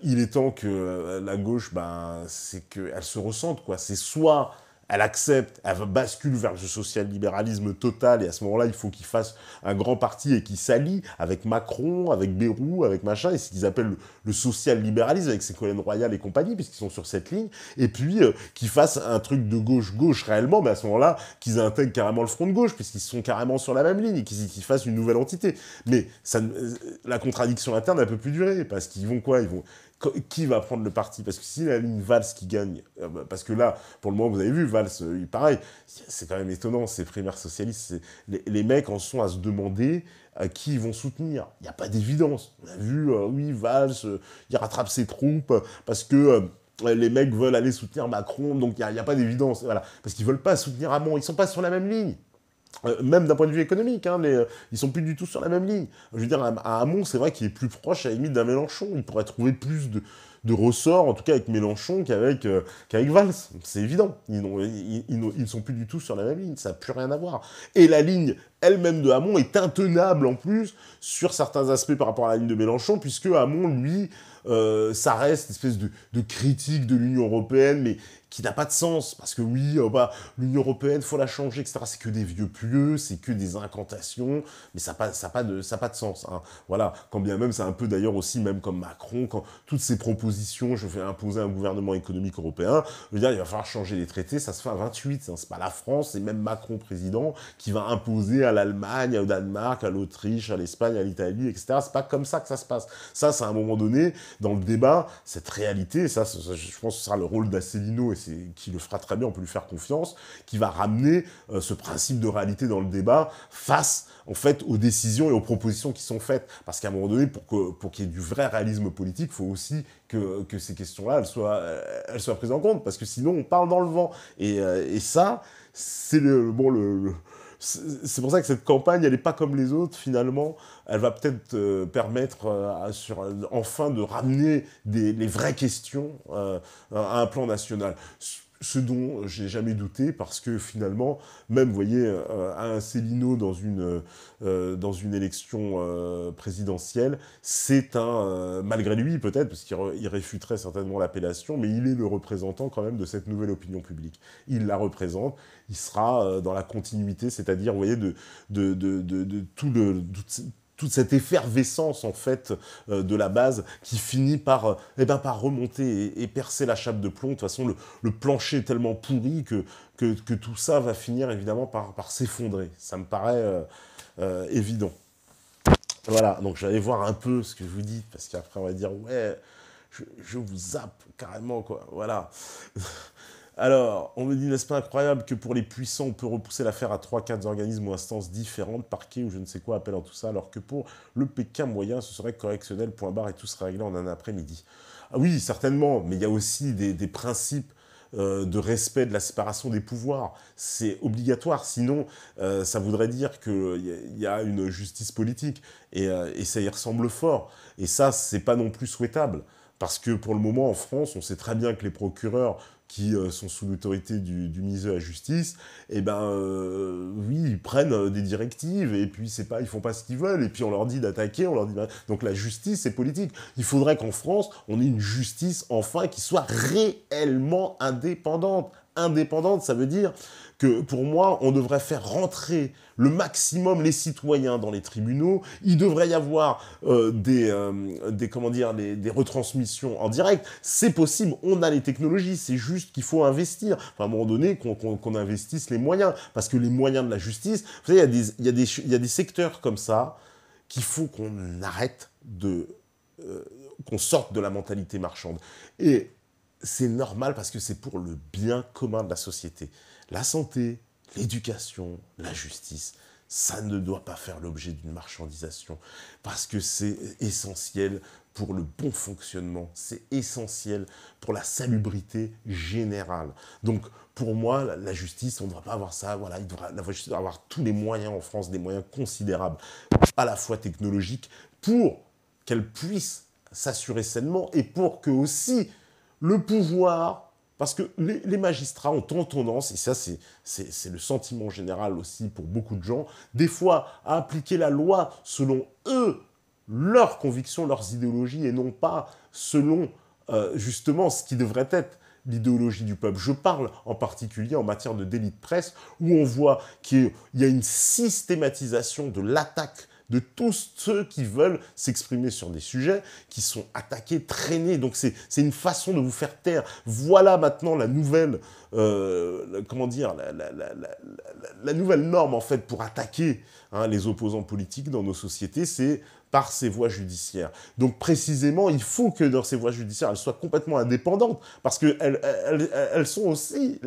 il est temps que la gauche, ben, c'est qu'elle se ressente, quoi. C'est soit elle accepte, elle bascule vers le social-libéralisme total, et à ce moment-là, il faut qu'il fasse un grand parti et qu'il s'allie avec Macron, avec Bayrou, avec machin, et c'est ce qu'ils appellent le social-libéralisme, avec Ségolène Royal et compagnie, puisqu'ils sont sur cette ligne, et puis qu'ils fassent un truc de gauche-gauche réellement, mais à ce moment-là, qu'ils intègrent carrément le front de gauche, puisqu'ils sont carrément sur la même ligne, et qu'ils fassent une nouvelle entité. Mais ça, la contradiction interne, elle peut plus durer, parce qu'ils vont quoi? Ils vont... Qui va prendre le parti? Parce que si la ligne Valls qui gagne, parce que là, pour le moment, vous avez vu, Valls, pareil, c'est quand même étonnant, ces primaires socialistes, les mecs en sont à se demander qui ils vont soutenir. Il n'y a pas d'évidence. On a vu, oui, Valls, il rattrape ses troupes, parce que... les mecs veulent aller soutenir Macron, donc il n'y a pas d'évidence. Voilà. Parce qu'ils ne veulent pas soutenir Hamon, ils ne sont pas sur la même ligne. Même d'un point de vue économique, hein, ils sont plus du tout sur la même ligne. Je veux dire, à Hamon, c'est vrai qu'il est plus proche à la limite d'un Mélenchon. Il pourrait trouver plus de ressorts, en tout cas avec Mélenchon, qu'avec Valls. C'est évident. Ils ne sont plus du tout sur la même ligne. Ça n'a plus rien à voir. Et la ligne elle-même de Hamon est intenable en plus sur certains aspects par rapport à la ligne de Mélenchon, puisque Hamon, lui, ça reste une espèce de critique de l'Union européenne, mais qui n'a pas de sens, parce que oui, bah, l'Union européenne, faut la changer, etc. C'est que des vieux pieux, c'est que des incantations, mais ça n'a pas de sens. Hein. Voilà, quand bien même, c'est un peu d'ailleurs aussi, même comme Macron, quand toutes ces propositions, je vais imposer un gouvernement économique européen, je veux dire, il va falloir changer les traités, ça se fait à 28, hein, c'est pas la France, c'est même Macron président qui va imposer à l'Allemagne, au Danemark, à l'Autriche, à l'Espagne, à l'Italie, etc. C'est pas comme ça que ça se passe. Ça, c'est à un moment donné, dans le débat, cette réalité, ça je pense que ce sera le rôle d'Asselineau, et qui le fera très bien, on peut lui faire confiance, qui va ramener ce principe de réalité dans le débat face, en fait, aux décisions et aux propositions qui sont faites. Parce qu'à un moment donné, pour qu'il y ait du vrai réalisme politique, il faut aussi que ces questions-là, elles soient prises en compte, parce que sinon, on parle dans le vent. Et ça, c'est c'est pour ça que cette campagne, elle n'est pas comme les autres, finalement. Elle va peut-être permettre enfin de ramener les vraies questions à un plan national. Ce dont j'ai jamais douté, parce que finalement, même, vous voyez, un Asselineau dans une élection présidentielle, c'est malgré lui peut-être, parce qu'il réfuterait certainement l'appellation, mais il est le représentant quand même de cette nouvelle opinion publique. Il la représente, il sera dans la continuité, c'est-à-dire, vous voyez, de toute cette effervescence, en fait, de la base, qui finit par remonter et percer la chape de plomb. De toute façon, le plancher est tellement pourri que tout ça va finir, évidemment, par s'effondrer. Ça me paraît évident. Voilà, donc j'allais voir un peu ce que je vous dis, parce qu'après, on va dire, ouais, je vous zappe carrément, quoi. Voilà. Alors, on me dit, n'est-ce pas incroyable que pour les puissants, on peut repousser l'affaire à 3-4 organismes ou instances différentes, parquets ou je ne sais quoi appelant tout ça, alors que pour le Pékin moyen, ce serait correctionnel, point barre, et tout serait réglé en un après-midi. Ah oui, certainement, mais il y a aussi des principes de respect de la séparation des pouvoirs. C'est obligatoire, sinon ça voudrait dire qu'il y a une justice politique, et ça y ressemble fort. Et ça, c'est pas non plus souhaitable, parce que pour le moment, en France, on sait très bien que les procureurs qui sont sous l'autorité du ministre de la Justice, eh ben, oui, ils prennent des directives, et puis c'est pas, ils font pas ce qu'ils veulent, et puis on leur dit d'attaquer, on leur dit... Donc la justice, c'est politique. Il faudrait qu'en France, on ait une justice, enfin, qui soit réellement indépendante. Indépendante, ça veut dire que, pour moi, on devrait faire rentrer le maximum les citoyens dans les tribunaux. Il devrait y avoir comment dire, des retransmissions en direct. C'est possible, on a les technologies, c'est juste qu'il faut investir. Enfin, à un moment donné, qu'on investisse les moyens. Parce que les moyens de la justice, vous savez, il y a des secteurs comme ça qu'il faut qu'on arrête qu'on sorte de la mentalité marchande. Et c'est normal parce que c'est pour le bien commun de la société. La santé, l'éducation, la justice, ça ne doit pas faire l'objet d'une marchandisation parce que c'est essentiel pour le bon fonctionnement, c'est essentiel pour la salubrité générale. Donc, pour moi, la justice, on ne devrait pas avoir ça. Voilà, la justice doit avoir tous les moyens en France, des moyens considérables, à la fois technologiques, pour qu'elle puisse s'assurer sainement et pour que aussi le pouvoir, parce que les magistrats ont tendance, et ça c'est le sentiment général aussi pour beaucoup de gens, des fois à appliquer la loi selon eux, leurs convictions, leurs idéologies, et non pas selon justement ce qui devrait être l'idéologie du peuple. Je parle en particulier en matière de délit de presse, où on voit qu'il y a une systématisation de l'attaque de tous ceux qui veulent s'exprimer sur des sujets, qui sont attaqués, traînés. Donc c'est une façon de vous faire taire. Voilà maintenant la nouvelle, comment dire, la nouvelle norme en fait pour attaquer les opposants politiques dans nos sociétés, c'est par ces voies judiciaires. Donc précisément, il faut que dans ces voies judiciaires, elles soient complètement indépendantes, parce qu'elles sont aussi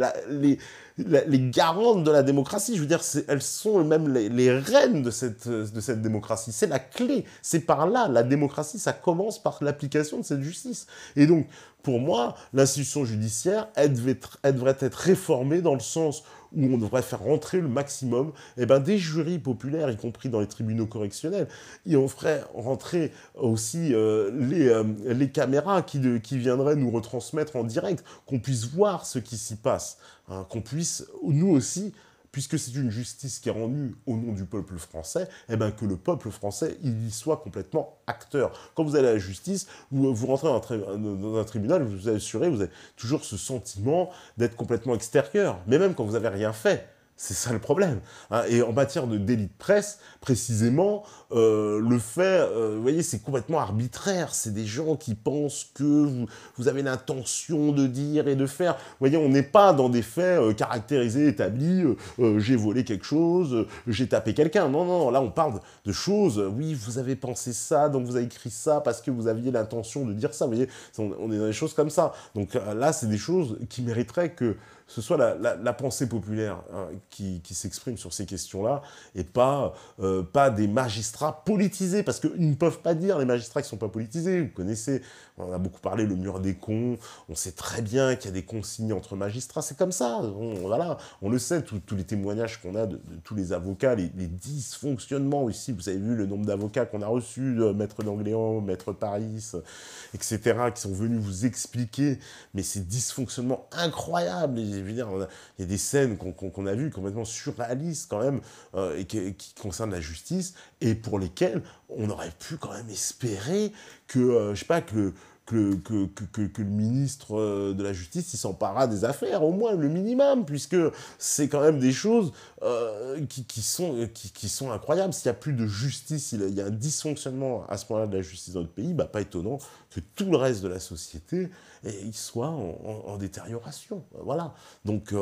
les garantes de la démocratie. Je veux dire, elles sont même les reines de cette démocratie. C'est la clé. C'est par là. La démocratie, ça commence par l'application de cette justice. Et donc, pour moi, l'institution judiciaire, elle devrait être réformée dans le sens où on devrait faire rentrer le maximum des jurys populaires, y compris dans les tribunaux correctionnels. Et on ferait rentrer aussi les caméras qui viendraient nous retransmettre en direct, qu'on puisse voir ce qui s'y passe, qu'on puisse, nous aussi, puisque c'est une justice qui est rendue au nom du peuple français, que le peuple français, il y soit complètement acteur. Quand vous allez à la justice, vous rentrez dans un tribunal, vous vous assurez, vous avez toujours ce sentiment d'être complètement extérieur. Mais même quand vous n'avez rien fait, c'est ça le problème. Et en matière de délit de presse, précisément, le fait, vous voyez, c'est complètement arbitraire. C'est des gens qui pensent que vous avez l'intention de dire et de faire. Vous voyez, on n'est pas dans des faits caractérisés, établis. J'ai volé quelque chose, j'ai tapé quelqu'un. Non, non, là, on parle de choses. Oui, vous avez pensé ça, donc vous avez écrit ça parce que vous aviez l'intention de dire ça. Vous voyez, on est dans des choses comme ça. Donc là, c'est des choses qui mériteraient que ce soit la pensée populaire qui s'exprime sur ces questions-là, et pas des magistrats politisés, parce qu'ils ne peuvent pas dire, les magistrats qui ne sont pas politisés. Vous connaissez, on a beaucoup parlé, le mur des cons, on sait très bien qu'il y a des consignes entre magistrats, c'est comme ça, voilà, on le sait, tous les témoignages qu'on a de tous les avocats, les dysfonctionnements ici, vous avez vu le nombre d'avocats qu'on a reçus, Maître D'Angléan, Maître Paris, etc., qui sont venus vous expliquer, mais ces dysfonctionnements incroyables. Je veux dire, il y a des scènes qu'on a vues complètement surréalistes quand même, et qui concernent la justice, et pour lesquelles on aurait pu quand même espérer que, je sais pas, que le ministre de la Justice s'emparera des affaires, au moins le minimum, puisque c'est quand même des choses qui sont incroyables. S'il n'y a plus de justice, il y a un dysfonctionnement à ce point-là de la justice dans notre pays, pas étonnant que tout le reste de la société il soit en détérioration. Voilà. Donc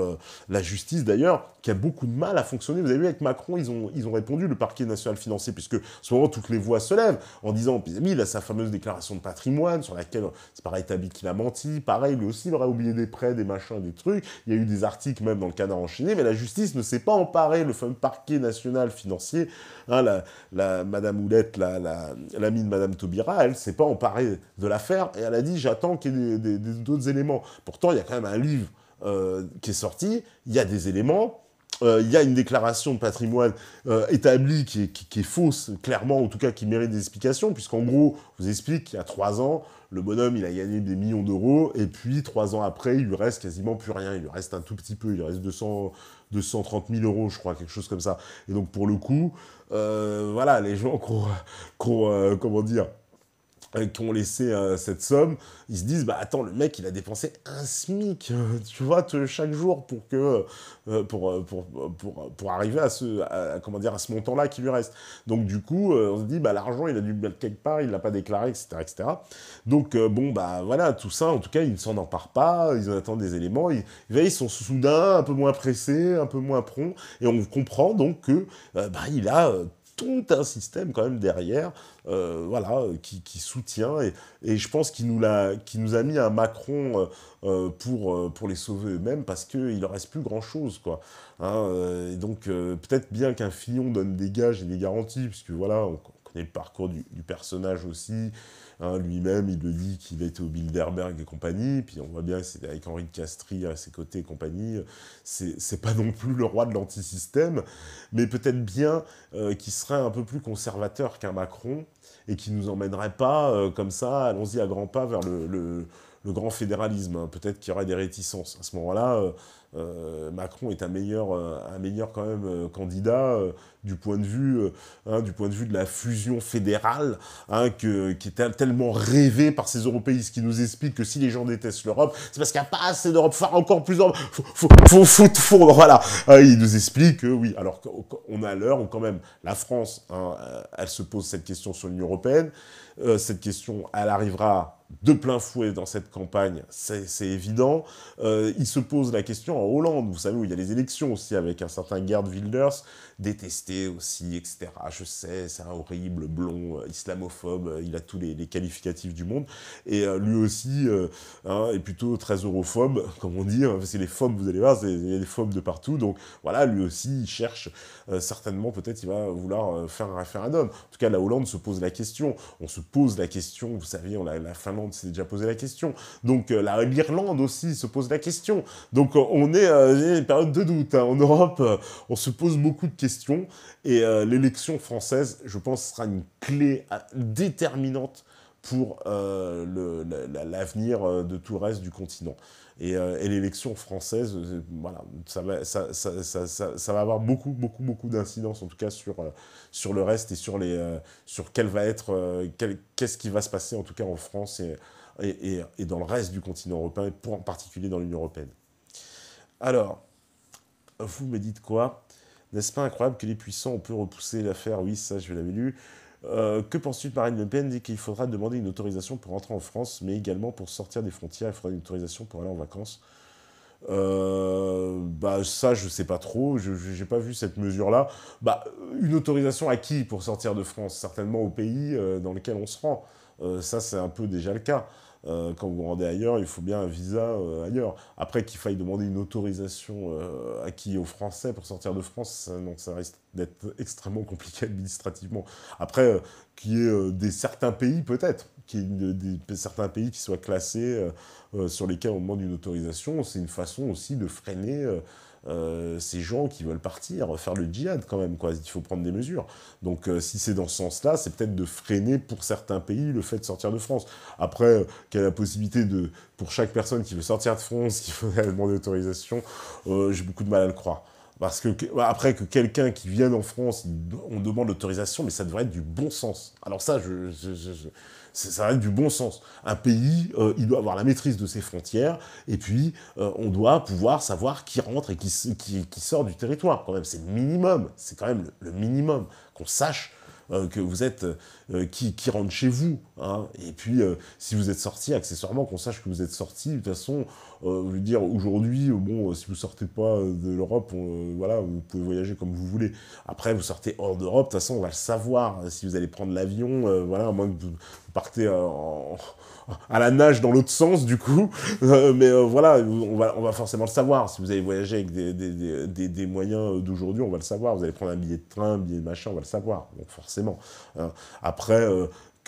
la justice, d'ailleurs, qui a beaucoup de mal à fonctionner. Vous avez vu, avec Macron, ils ont répondu, le parquet national financier, puisque en ce moment, toutes les voix se lèvent en disant, oui, il a sa fameuse déclaration de patrimoine, sur laquelle c'est pareil établi qu'il a menti. Pareil, lui aussi, il aurait oublié des prêts, des machins, des trucs. Il y a eu des articles même dans le Canard enchaîné, mais la justice ne s'est pas emparée, le fameux parquet national financier. Madame Oulette, l'amie de Madame Taubira, elle ne s'est pas emparée de l'affaire, et elle a dit, j'attends qu'il y ait d'autres éléments. Pourtant, il y a quand même un livre qui est sorti, il y a des éléments, il y a une déclaration de patrimoine établie qui est fausse, clairement, en tout cas qui mérite des explications, puisqu'en gros, je vous explique qu'il y a 3 ans, le bonhomme, il a gagné des millions d'euros, et puis 3 ans après, il lui reste quasiment plus rien, il lui reste un tout petit peu, il lui reste 230 000 euros, je crois, quelque chose comme ça. Et donc, pour le coup, voilà, les gens comment dire, qui ont laissé cette somme, ils se disent, bah attends, le mec, il a dépensé un SMIC, tu vois, chaque jour pour arriver comment dire, à ce montant-là qui lui reste. Donc du coup, on se dit, bah l'argent, il a dû le mettre quelque part, il l'a pas déclaré, etc., etc. Donc bon, bah voilà, tout ça, en tout cas, ils ne s'en emparent pas, ils en attendent des éléments, ils sont soudain un peu moins pressés, un peu moins prompts, et on comprend donc que bah il a tout un système quand même derrière, voilà, qui soutient, et je pense qu'il nous a mis un Macron pour les sauver eux-mêmes, parce qu'il leur reste plus grand-chose, quoi. Hein, et donc, peut-être bien qu'un Fillon donne des gages et des garanties, puisque voilà, on connaît le parcours du personnage aussi, hein, lui-même, il le dit qu'il a été au Bilderberg et compagnie, puis on voit bien que c'est avec Henri de Castries à ses côtés et compagnie, c'est pas non plus le roi de l'antisystème, mais peut-être bien qu'il serait un peu plus conservateur qu'un Macron, et qui nous emmènerait pas comme ça, allons-y à grands pas vers le grand fédéralisme, hein. Peut-être qu'il y aurait des réticences. À ce moment-là, Macron est un meilleur quand même candidat du point de vue de la fusion fédérale, hein, qui est tellement rêvé par ces européistes qui nous expliquent que si les gens détestent l'Europe, c'est parce qu'il n'y a pas assez d'Europe, faire encore plus d'Europe, voilà. Il nous explique que oui, alors qu'on a l'heure où quand même la France, hein, elle se pose cette question sur l'Union européenne. Cette question, elle arrivera de plein fouet dans cette campagne, c'est évident. Il se pose la question en Hollande, vous savez, où il y a les élections aussi, avec un certain Geert Wilders, détesté aussi, etc. Je sais, c'est un horrible blond, islamophobe, il a tous les qualificatifs du monde, et lui aussi hein, est plutôt très europhobe, comme on dit, hein, c'est les phobes, vous allez voir, il y a des phobes de partout, donc voilà, lui aussi, il cherche, certainement, peut-être, il va vouloir faire un référendum. En tout cas, la Hollande se pose la question, on se pose la question, vous savez, la Finlande s'est déjà posé la question, donc l'Irlande aussi se pose la question, donc on est une période de doute, hein. En Europe, on se pose beaucoup de questions, et l'élection française, je pense, sera une clé déterminante pour l'avenir de tout le reste du continent. Et l'élection française, voilà, ça va avoir beaucoup d'incidence, en tout cas, sur le reste, et sur quel va être, qu'est-ce qui va se passer, en tout cas, en France et dans le reste du continent européen, et en particulier dans l'Union européenne. Alors, vous me dites quoi? N'est-ce pas incroyable que les puissants ont pu repousser l'affaire? Oui, ça, je l'avais lu. Que penses-tu de Marine Le Pen? Dit qu'il faudra demander une autorisation pour rentrer en France, mais également pour sortir des frontières, il faudra une autorisation pour aller en vacances. Bah ça, je sais pas trop, je n'ai pas vu cette mesure-là. Bah, une autorisation à qui pour sortir de France? Certainement au pays dans lequel on se rend. Ça, c'est un peu déjà le cas. Quand vous vous rendez ailleurs, il faut bien un visa ailleurs. Après, qu'il faille demander une autorisation à qui? Aux Français pour sortir de France, donc ça risque d'être extrêmement compliqué administrativement. Après, qu'il y ait certains pays, peut-être, qu'il y ait certains pays qui soient classés sur lesquels on demande une autorisation, c'est une façon aussi de freiner ces gens qui veulent partir, faire le djihad quand même, quoi. Il faut prendre des mesures. Donc si c'est dans ce sens-là, c'est peut-être de freiner pour certains pays le fait de sortir de France. Après, quelle est la possibilité pour chaque personne qui veut sortir de France, qui veut demander autorisation, j'ai beaucoup de mal à le croire. Parce que, après, que quelqu'un qui vienne en France, on demande l'autorisation, mais ça devrait être du bon sens. Alors ça, ça va être du bon sens. Un pays, il doit avoir la maîtrise de ses frontières, et puis on doit pouvoir savoir qui rentre et qui sort du territoire, quand même. C'est le minimum, c'est quand même le minimum, qu'on sache que vous êtes, qui rentre chez vous, hein. Et puis, si vous êtes sorti, accessoirement, qu'on sache que vous êtes sorti. De toute façon, je veux dire, aujourd'hui, bon, si vous sortez pas de l'Europe, voilà, vous pouvez voyager comme vous voulez. Après, vous sortez hors d'Europe, de toute façon, on va le savoir. Si vous allez prendre l'avion, voilà, à moins que vous partez à la nage dans l'autre sens, du coup. Mais voilà, on va forcément le savoir. Si vous allez voyager avec des moyens d'aujourd'hui, on va le savoir. Vous allez prendre un billet de train, un billet de machin, on va le savoir. Donc forcément. Après,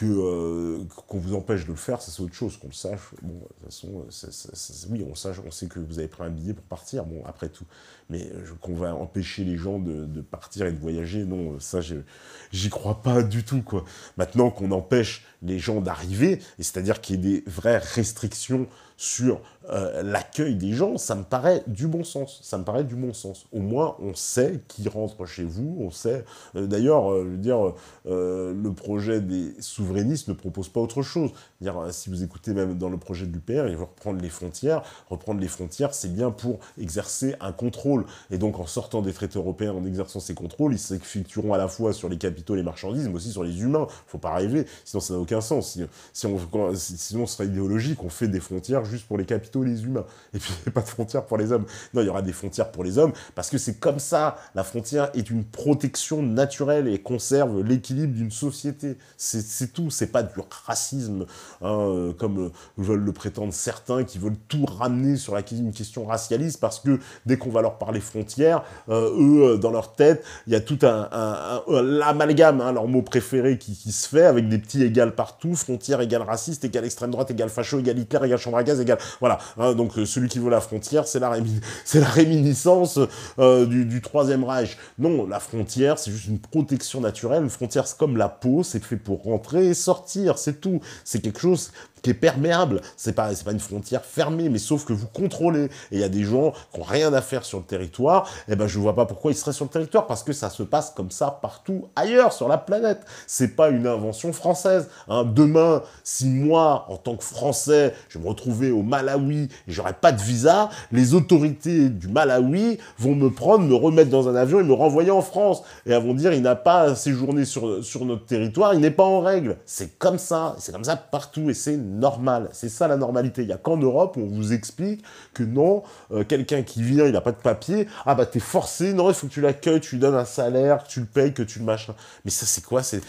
qu'on vous empêche de le faire, ça c'est autre chose, qu'on le sache. Bon, de toute façon, oui, on sait que vous avez pris un billet pour partir, bon, après tout. Mais qu'on va empêcher les gens de partir et de voyager, non, ça, j'y crois pas du tout, quoi. Maintenant qu'on empêche les gens d'arriver, et c'est-à-dire qu'il y ait des vraies restrictions sur l'accueil des gens, ça me paraît du bon sens. Ça me paraît du bon sens. Au moins, on sait qui rentre chez vous, on sait... D'ailleurs, je veux dire, le projet des souverainistes ne propose pas autre chose. Dire, si vous écoutez même dans le projet de l'UPR, ils vont reprendre les frontières. Reprendre les frontières, c'est bien pour exercer un contrôle. Et donc, en sortant des traités européens, en exerçant ces contrôles, ils s'effectueront à la fois sur les capitaux, les marchandises, mais aussi sur les humains. Faut pas rêver, sinon ça n'a aucun sens. Sinon, ce serait idéologique, on fait des frontières juste pour les capitaux, les humains. Et puis, il n'y a pas de frontières pour les hommes. Non, il y aura des frontières pour les hommes, parce que c'est comme ça. La frontière est une protection naturelle et conserve l'équilibre d'une société. C'est tout, c'est pas du racisme, hein, comme veulent le prétendre certains, qui veulent tout ramener sur une question racialiste, parce que dès qu'on va leur parler frontières, eux, dans leur tête, il y a tout l'amalgame, hein, leur mot préféré qui se fait, avec des petits égales partout, frontières égale raciste, égale extrême droite, égale facho, égale Hitler, égale chambre à gaz, égale... Voilà, hein, donc celui qui veut la frontière, c'est la réminiscence du Troisième Reich. Non, la frontière, c'est juste une protection naturelle. Une frontière, c'est comme la peau, c'est fait pour rentrer et sortir, c'est tout. C'est quelque chose qui est perméable. C'est pas une frontière fermée, mais sauf que vous contrôlez. Et il y a des gens qui n'ont rien à faire sur le territoire, et ben je vois pas pourquoi ils seraient sur le territoire, parce que ça se passe comme ça partout ailleurs sur la planète. C'est pas une invention française. Hein. Demain, si moi, en tant que Français, je vais me retrouver au Malawi et j'aurai pas de visa, les autorités du Malawi vont me prendre, me remettre dans un avion et me renvoyer en France. Et elles vont dire, il n'a pas séjourné sur notre territoire, il n'est pas en règle. C'est comme ça partout, et c'est normal. C'est ça la normalité. Il n'y a qu'en Europe où on vous explique que non, quelqu'un qui vient, il n'a pas de papier, ah bah t'es forcé, non, il faut que tu l'accueilles, tu lui donnes un salaire, que tu le payes, que tu le machin. Mais ça, c'est quoi? C'est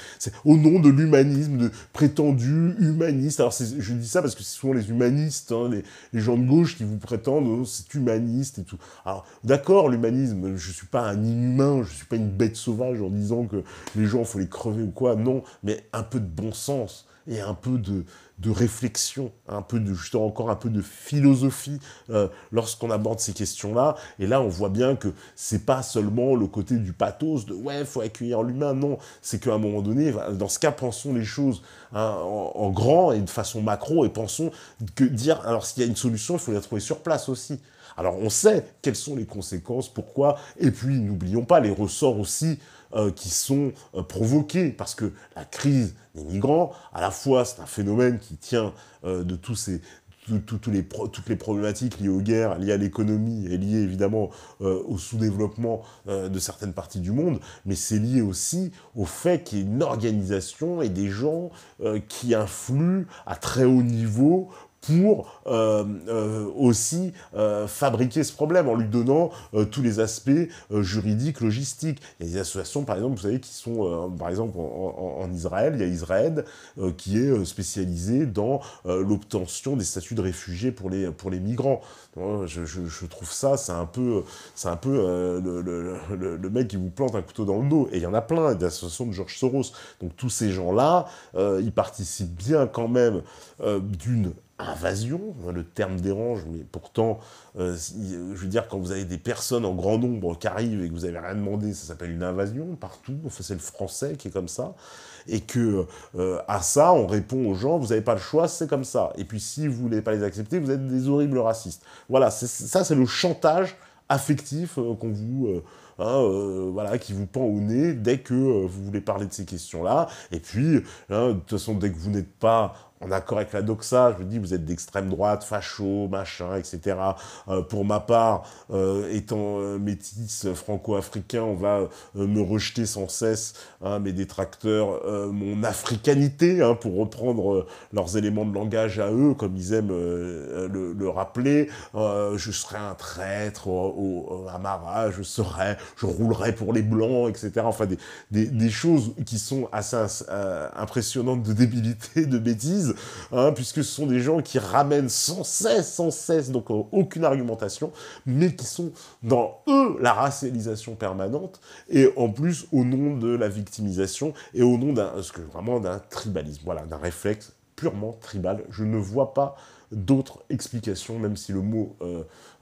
au nom de l'humanisme, de prétendu humaniste. Alors, je dis ça parce que c'est souvent les humanistes, hein, les gens de gauche qui vous prétendent, oh, c'est humaniste et tout. Alors, d'accord, l'humanisme, je suis pas un inhumain, je suis pas une bête sauvage en disant que les gens, faut les crever ou quoi, non, mais un peu de bon sens et un peu de réflexion, justement encore un peu de philosophie lorsqu'on aborde ces questions-là. Et là, on voit bien que c'est pas seulement le côté du pathos de « ouais, faut accueillir l'humain », non. C'est qu'à un moment donné, dans ce cas, pensons les choses hein, en grand et de façon macro, et pensons que dire, alors s'il y a une solution, il faut la trouver sur place aussi. Alors on sait quelles sont les conséquences, pourquoi, et puis n'oublions pas les ressorts aussi qui sont provoqués, parce que la crise des migrants, à la fois c'est un phénomène qui tient de toutes les problématiques liées aux guerres, liées à l'économie et liées évidemment au sous-développement de certaines parties du monde, mais c'est lié aussi au fait qu'il y ait une organisation et des gens qui influent à très haut niveau pour aussi fabriquer ce problème en lui donnant tous les aspects juridiques, logistiques. Il y a des associations, par exemple, vous savez, qui sont, par exemple, en Israël, il y a Israël qui est spécialisé dans l'obtention des statuts de réfugiés pour les migrants. Je trouve ça, c'est un peu le mec qui vous plante un couteau dans le dos. Et il y en a plein, des associations de George Soros. Donc tous ces gens-là, ils participent bien quand même d'une invasion, le terme dérange, mais pourtant, je veux dire, quand vous avez des personnes en grand nombre qui arrivent et que vous n'avez rien demandé, ça s'appelle une invasion partout, enfin, c'est le français qui est comme ça, et que à ça, on répond aux gens, vous n'avez pas le choix, c'est comme ça. Et puis si vous ne voulez pas les accepter, vous êtes des horribles racistes. Voilà, ça c'est le chantage affectif qu'on vous... voilà, qui vous pend au nez dès que vous voulez parler de ces questions-là. Et puis, de toute façon, dès que vous n'êtes pas en accord avec la doxa, je vous dis, vous êtes d'extrême droite, facho, machin, etc. Pour ma part, étant métis franco-africain, on va me rejeter sans cesse, mes détracteurs, mon africanité, pour reprendre leurs éléments de langage à eux, comme ils aiment le rappeler. Je serais un traître à Mara, je roulerais pour les Blancs, etc. Enfin, des choses qui sont assez impressionnantes de débilité, de bêtises, bêtises, hein, puisque ce sont des gens qui ramènent sans cesse, donc aucune argumentation, mais qui sont dans, eux, la racialisation permanente, et en plus au nom de la victimisation, et au nom vraiment d'un tribalisme, voilà, d'un réflexe purement tribal. Je ne vois pas d'autres explications, même si le mot,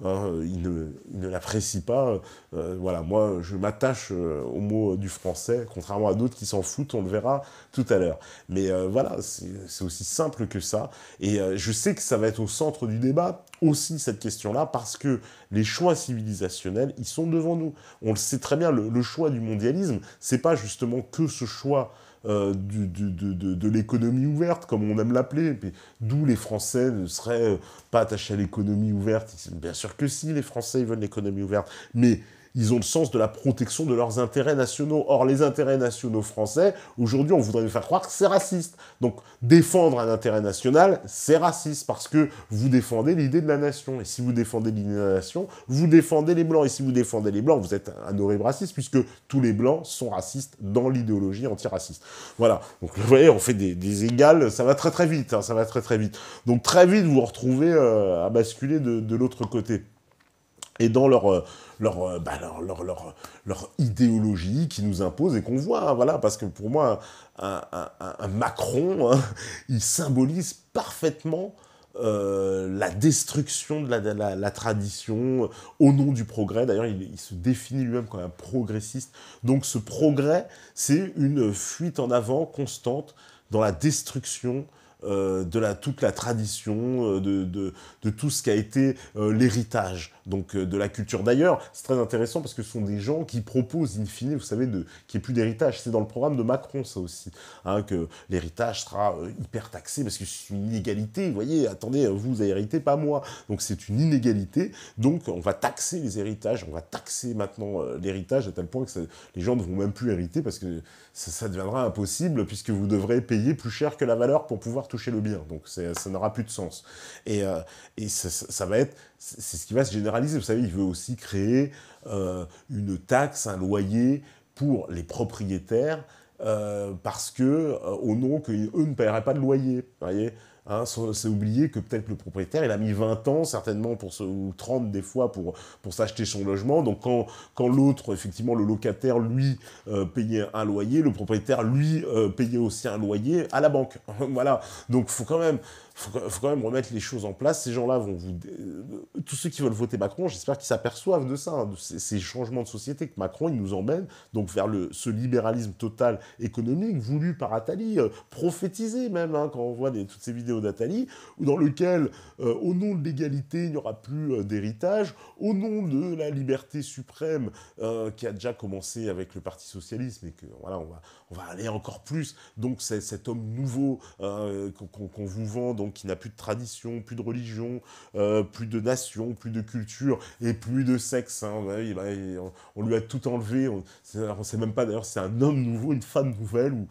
il ne l'apprécie pas. Voilà, moi, je m'attache au mot du français, contrairement à d'autres qui s'en foutent, on le verra tout à l'heure. Mais voilà, c'est aussi simple que ça. Et je sais que ça va être au centre du débat, aussi, cette question-là, parce que les choix civilisationnels, ils sont devant nous. On le sait très bien, le choix du mondialisme, c'est pas justement que ce choix de l'économie ouverte, comme on aime l'appeler, d'où les Français ne seraient pas attachés à l'économie ouverte. Bien sûr que si, les Français ils veulent l'économie ouverte, mais ils ont le sens de la protection de leurs intérêts nationaux. Or, les intérêts nationaux français, aujourd'hui, on voudrait nous faire croire que c'est raciste. Donc, défendre un intérêt national, c'est raciste, parce que vous défendez l'idée de la nation. Et si vous défendez l'idée de la nation, vous défendez les Blancs. Et si vous défendez les Blancs, vous êtes un horrible raciste, puisque tous les Blancs sont racistes dans l'idéologie antiraciste. Voilà. Donc, vous voyez, on fait des égales, ça va très très vite, hein, ça va très très vite. Donc, très vite, vous vous retrouvez à basculer de l'autre côté. Et dans leur idéologie qui nous impose et qu'on voit, hein, voilà, parce que pour moi, un Macron, hein, il symbolise parfaitement la destruction de la tradition au nom du progrès. D'ailleurs, il se définit lui-même comme un progressiste. Donc ce progrès, c'est une fuite en avant constante dans la destruction toute la tradition, de tout ce qui a été l'héritage donc de la culture. D'ailleurs, c'est très intéressant parce que ce sont des gens qui proposent, in fine, vous savez, qu'il n'y ait plus d'héritage. C'est dans le programme de Macron, ça aussi, hein, que l'héritage sera hyper taxé parce que c'est une inégalité. Vous voyez, attendez, vous avez hérité, pas moi. Donc c'est une inégalité. Donc on va taxer les héritages, on va taxer maintenant l'héritage à tel point que les gens ne vont même plus hériter parce que ça deviendra impossible puisque vous devrez payer plus cher que la valeur pour pouvoir toucher le bien. Donc ça n'aura plus de sens. Et ça va être... C'est ce qui va se généraliser. Vous savez, il veut aussi créer une taxe, un loyer pour les propriétaires parce que, au nom qu'eux ne paieraient pas de loyer. Vous voyez, hein, c'est oublier que peut-être le propriétaire, il a mis 20 ans, certainement, ou 30 des fois, pour s'acheter son logement. Donc quand l'autre, effectivement, le locataire, lui, payait un loyer, le propriétaire, lui, payait aussi un loyer à la banque. Voilà. Donc il faut quand même remettre les choses en place. Ces gens-là vont tous ceux qui veulent voter Macron, j'espère qu'ils s'aperçoivent de ça, hein, de ces changements de société que Macron, il nous emmène donc vers ce libéralisme total économique voulu par Attali, prophétisé même, hein, quand on voit toutes ces vidéos d'Attali, dans lequel, au nom de l'égalité, il n'y aura plus d'héritage, au nom de la liberté suprême, qui a déjà commencé avec le Parti Socialiste, mais que voilà, on va aller encore plus. Donc c'est cet homme nouveau qu'on vous vend, donc qui n'a plus de tradition, plus de religion, plus de nation, plus de culture et plus de sexe. Hein. On lui a tout enlevé. On ne sait même pas d'ailleurs si c'est un homme nouveau, une femme nouvelle ou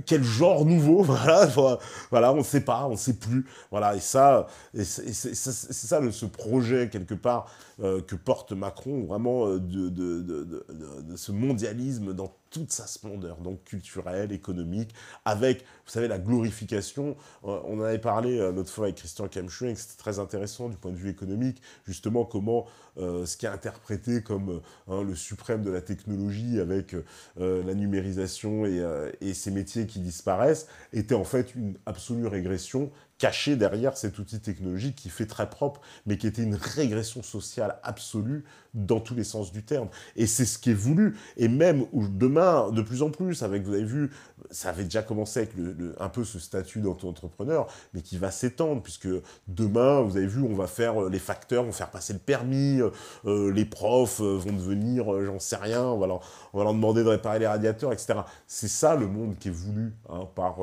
quel genre nouveau, voilà, on ne sait pas, on ne sait plus, voilà, et c'est ça ce projet quelque part que porte Macron, vraiment de ce mondialisme dans toute sa splendeur, donc culturelle, économique, avec, vous savez, la glorification. On en avait parlé l'autre fois avec Christian Kemschwing, c'était très intéressant du point de vue économique, justement comment ce qui est interprété comme le suprême de la technologie avec la numérisation et ces métiers qui disparaissent, était en fait une absolue régression cachée derrière cet outil technologique qui fait très propre, mais qui était une régression sociale absolue dans tous les sens du terme. Et c'est ce qui est voulu. Et même demain, de plus en plus, avec, vous avez vu, ça avait déjà commencé avec un peu ce statut d'auto-entrepreneur, mais qui va s'étendre, puisque demain, vous avez vu, on va faire les facteurs, vont faire passer le permis, les profs vont devenir, j'en sais rien, on va leur demander de réparer les radiateurs, etc. C'est ça le monde qui est voulu hein, par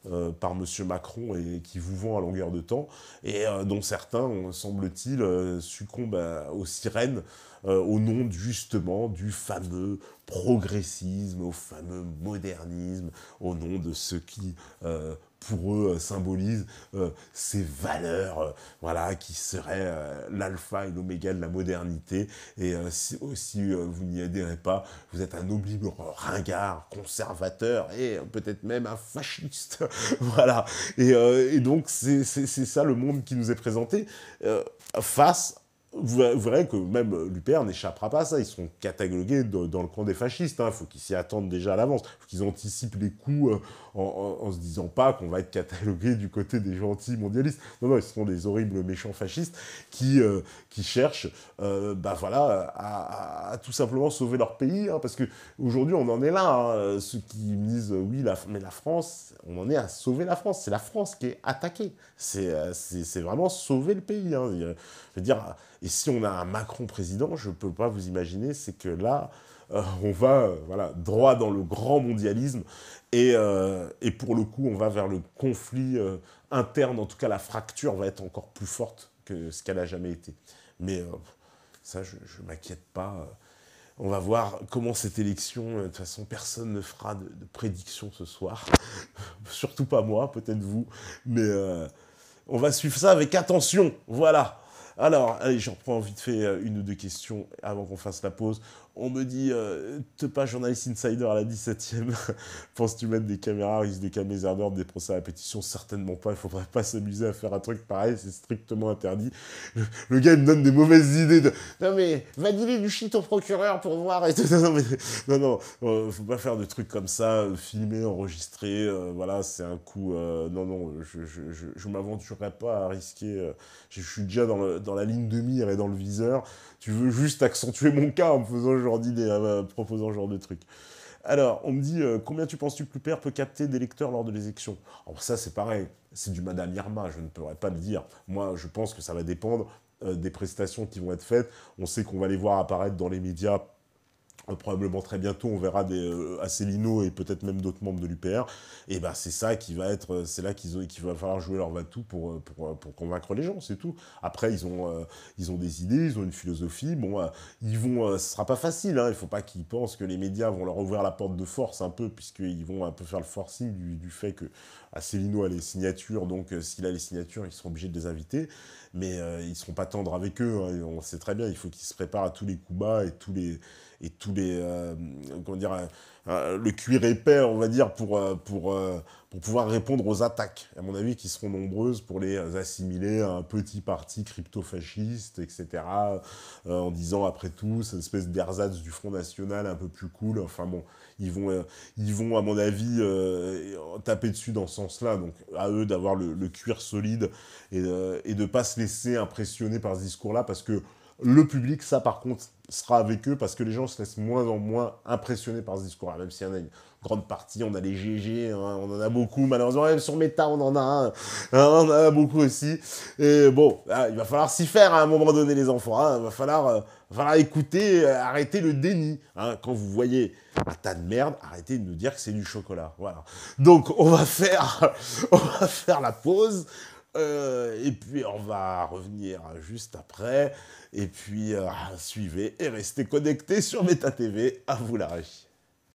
M. Macron et qui vous vend à longueur de temps, et dont certains, semble-t-il, succombent aux sirènes au nom justement du fameux progressisme, au fameux modernisme, au nom de ce qui pour eux, symbolise ces valeurs, voilà, qui seraient l'alpha et l'oméga de la modernité. Et si vous n'y adhérez pas, vous êtes un oblibe ringard, conservateur et peut-être même un fasciste. Voilà. Et donc, c'est ça le monde qui nous est présenté face. Vous verrez que même l'UPR n'échappera pas à ça. Ils seront catalogués dans le camp des fascistes. Il faut qu'ils s'y attendent déjà à l'avance. Il faut qu'ils anticipent les coups en se disant pas qu'on va être catalogués du côté des gentils mondialistes. Non, non, ils seront des horribles méchants fascistes qui cherchent voilà, à tout simplement sauver leur pays. Parce qu'aujourd'hui, on en est là. Ceux qui me disent oui, mais la France, on en est à sauver la France. C'est la France qui est attaquée. C'est vraiment sauver le pays. Je veux dire, et si on a un Macron président, je ne peux pas vous imaginer, c'est que là, on va voilà, droit dans le grand mondialisme, et pour le coup, on va vers le conflit interne, en tout cas la fracture va être encore plus forte que ce qu'elle a jamais été. Mais ça, je ne m'inquiète pas. On va voir comment cette élection, de toute façon, personne ne fera de prédiction ce soir. Surtout pas moi, peut-être vous, mais on va suivre ça avec attention, voilà. Alors, allez, j'en reprends vite fait une ou deux questions avant qu'on fasse la pause. On me dit, te pas journaliste insider à la 17e, penses-tu mettre des caméras, risque de calmer les ardeurs des procès à répétition? Certainement pas, il faudrait pas s'amuser à faire un truc pareil, c'est strictement interdit. Le gars, il me donne des mauvaises idées de, non mais, va dealer du shit au procureur pour voir et tout. Non, faut pas faire de trucs comme ça, filmer, enregistrer, voilà, c'est un coup, non, je m'aventurerai pas à risquer, je suis déjà dans la ligne de mire et dans le viseur. Tu veux juste accentuer mon cas en me faisant proposant ce genre de truc. Alors, on me dit, combien tu penses que l'UPR peut capter des lecteurs lors de l'élection? Alors ça, c'est pareil, c'est du Madame Irma, je ne pourrais pas le dire. Moi, je pense que ça va dépendre des prestations qui vont être faites. On sait qu'on va les voir apparaître dans les médias probablement très bientôt, on verra Asselineau et peut-être même d'autres membres de l'UPR, et ben c'est ça qui va être, c'est là qu'il va falloir jouer leur va-tout pour convaincre les gens, c'est tout. Après, ils ont des idées, ils ont une philosophie, bon, ce sera pas facile, il faut pas qu'ils pensent que les médias vont leur ouvrir la porte de force un peu, puisqu'ils vont un peu faire le forcing du fait que Asselineau a les signatures, donc s'il a les signatures, ils seront obligés de les inviter, mais ils ne seront pas tendres avec eux, on sait très bien, il faut qu'ils se préparent à tous les coups bas et tous les comment dire, le cuir épais, on va dire, pour pouvoir répondre aux attaques, à mon avis, qui seront nombreuses pour les assimiler à un petit parti crypto-fasciste, etc., en disant, après tout, c'est une espèce d'ersatz du Front National un peu plus cool, enfin bon, ils vont à mon avis, taper dessus dans ce sens-là, donc à eux d'avoir le cuir solide et de ne pas se laisser impressionner par ce discours-là, parce que le public, ça par contre, sera avec eux parce que les gens se laissent moins en moins impressionnés par ce discours-là. Même s'il y en a une grande partie, on a les GG, on en a beaucoup. Malheureusement, même sur Meta, on en a un. On en a beaucoup aussi. Et bon, il va falloir s'y faire à un moment donné, les enfants. Il va falloir écouter, arrêter le déni. Quand vous voyez un tas de merde, arrêtez de nous dire que c'est du chocolat. Voilà. Donc, on va faire la pause. Et puis on va revenir juste après, et puis suivez et restez connectés sur Meta TV, à vous la régie.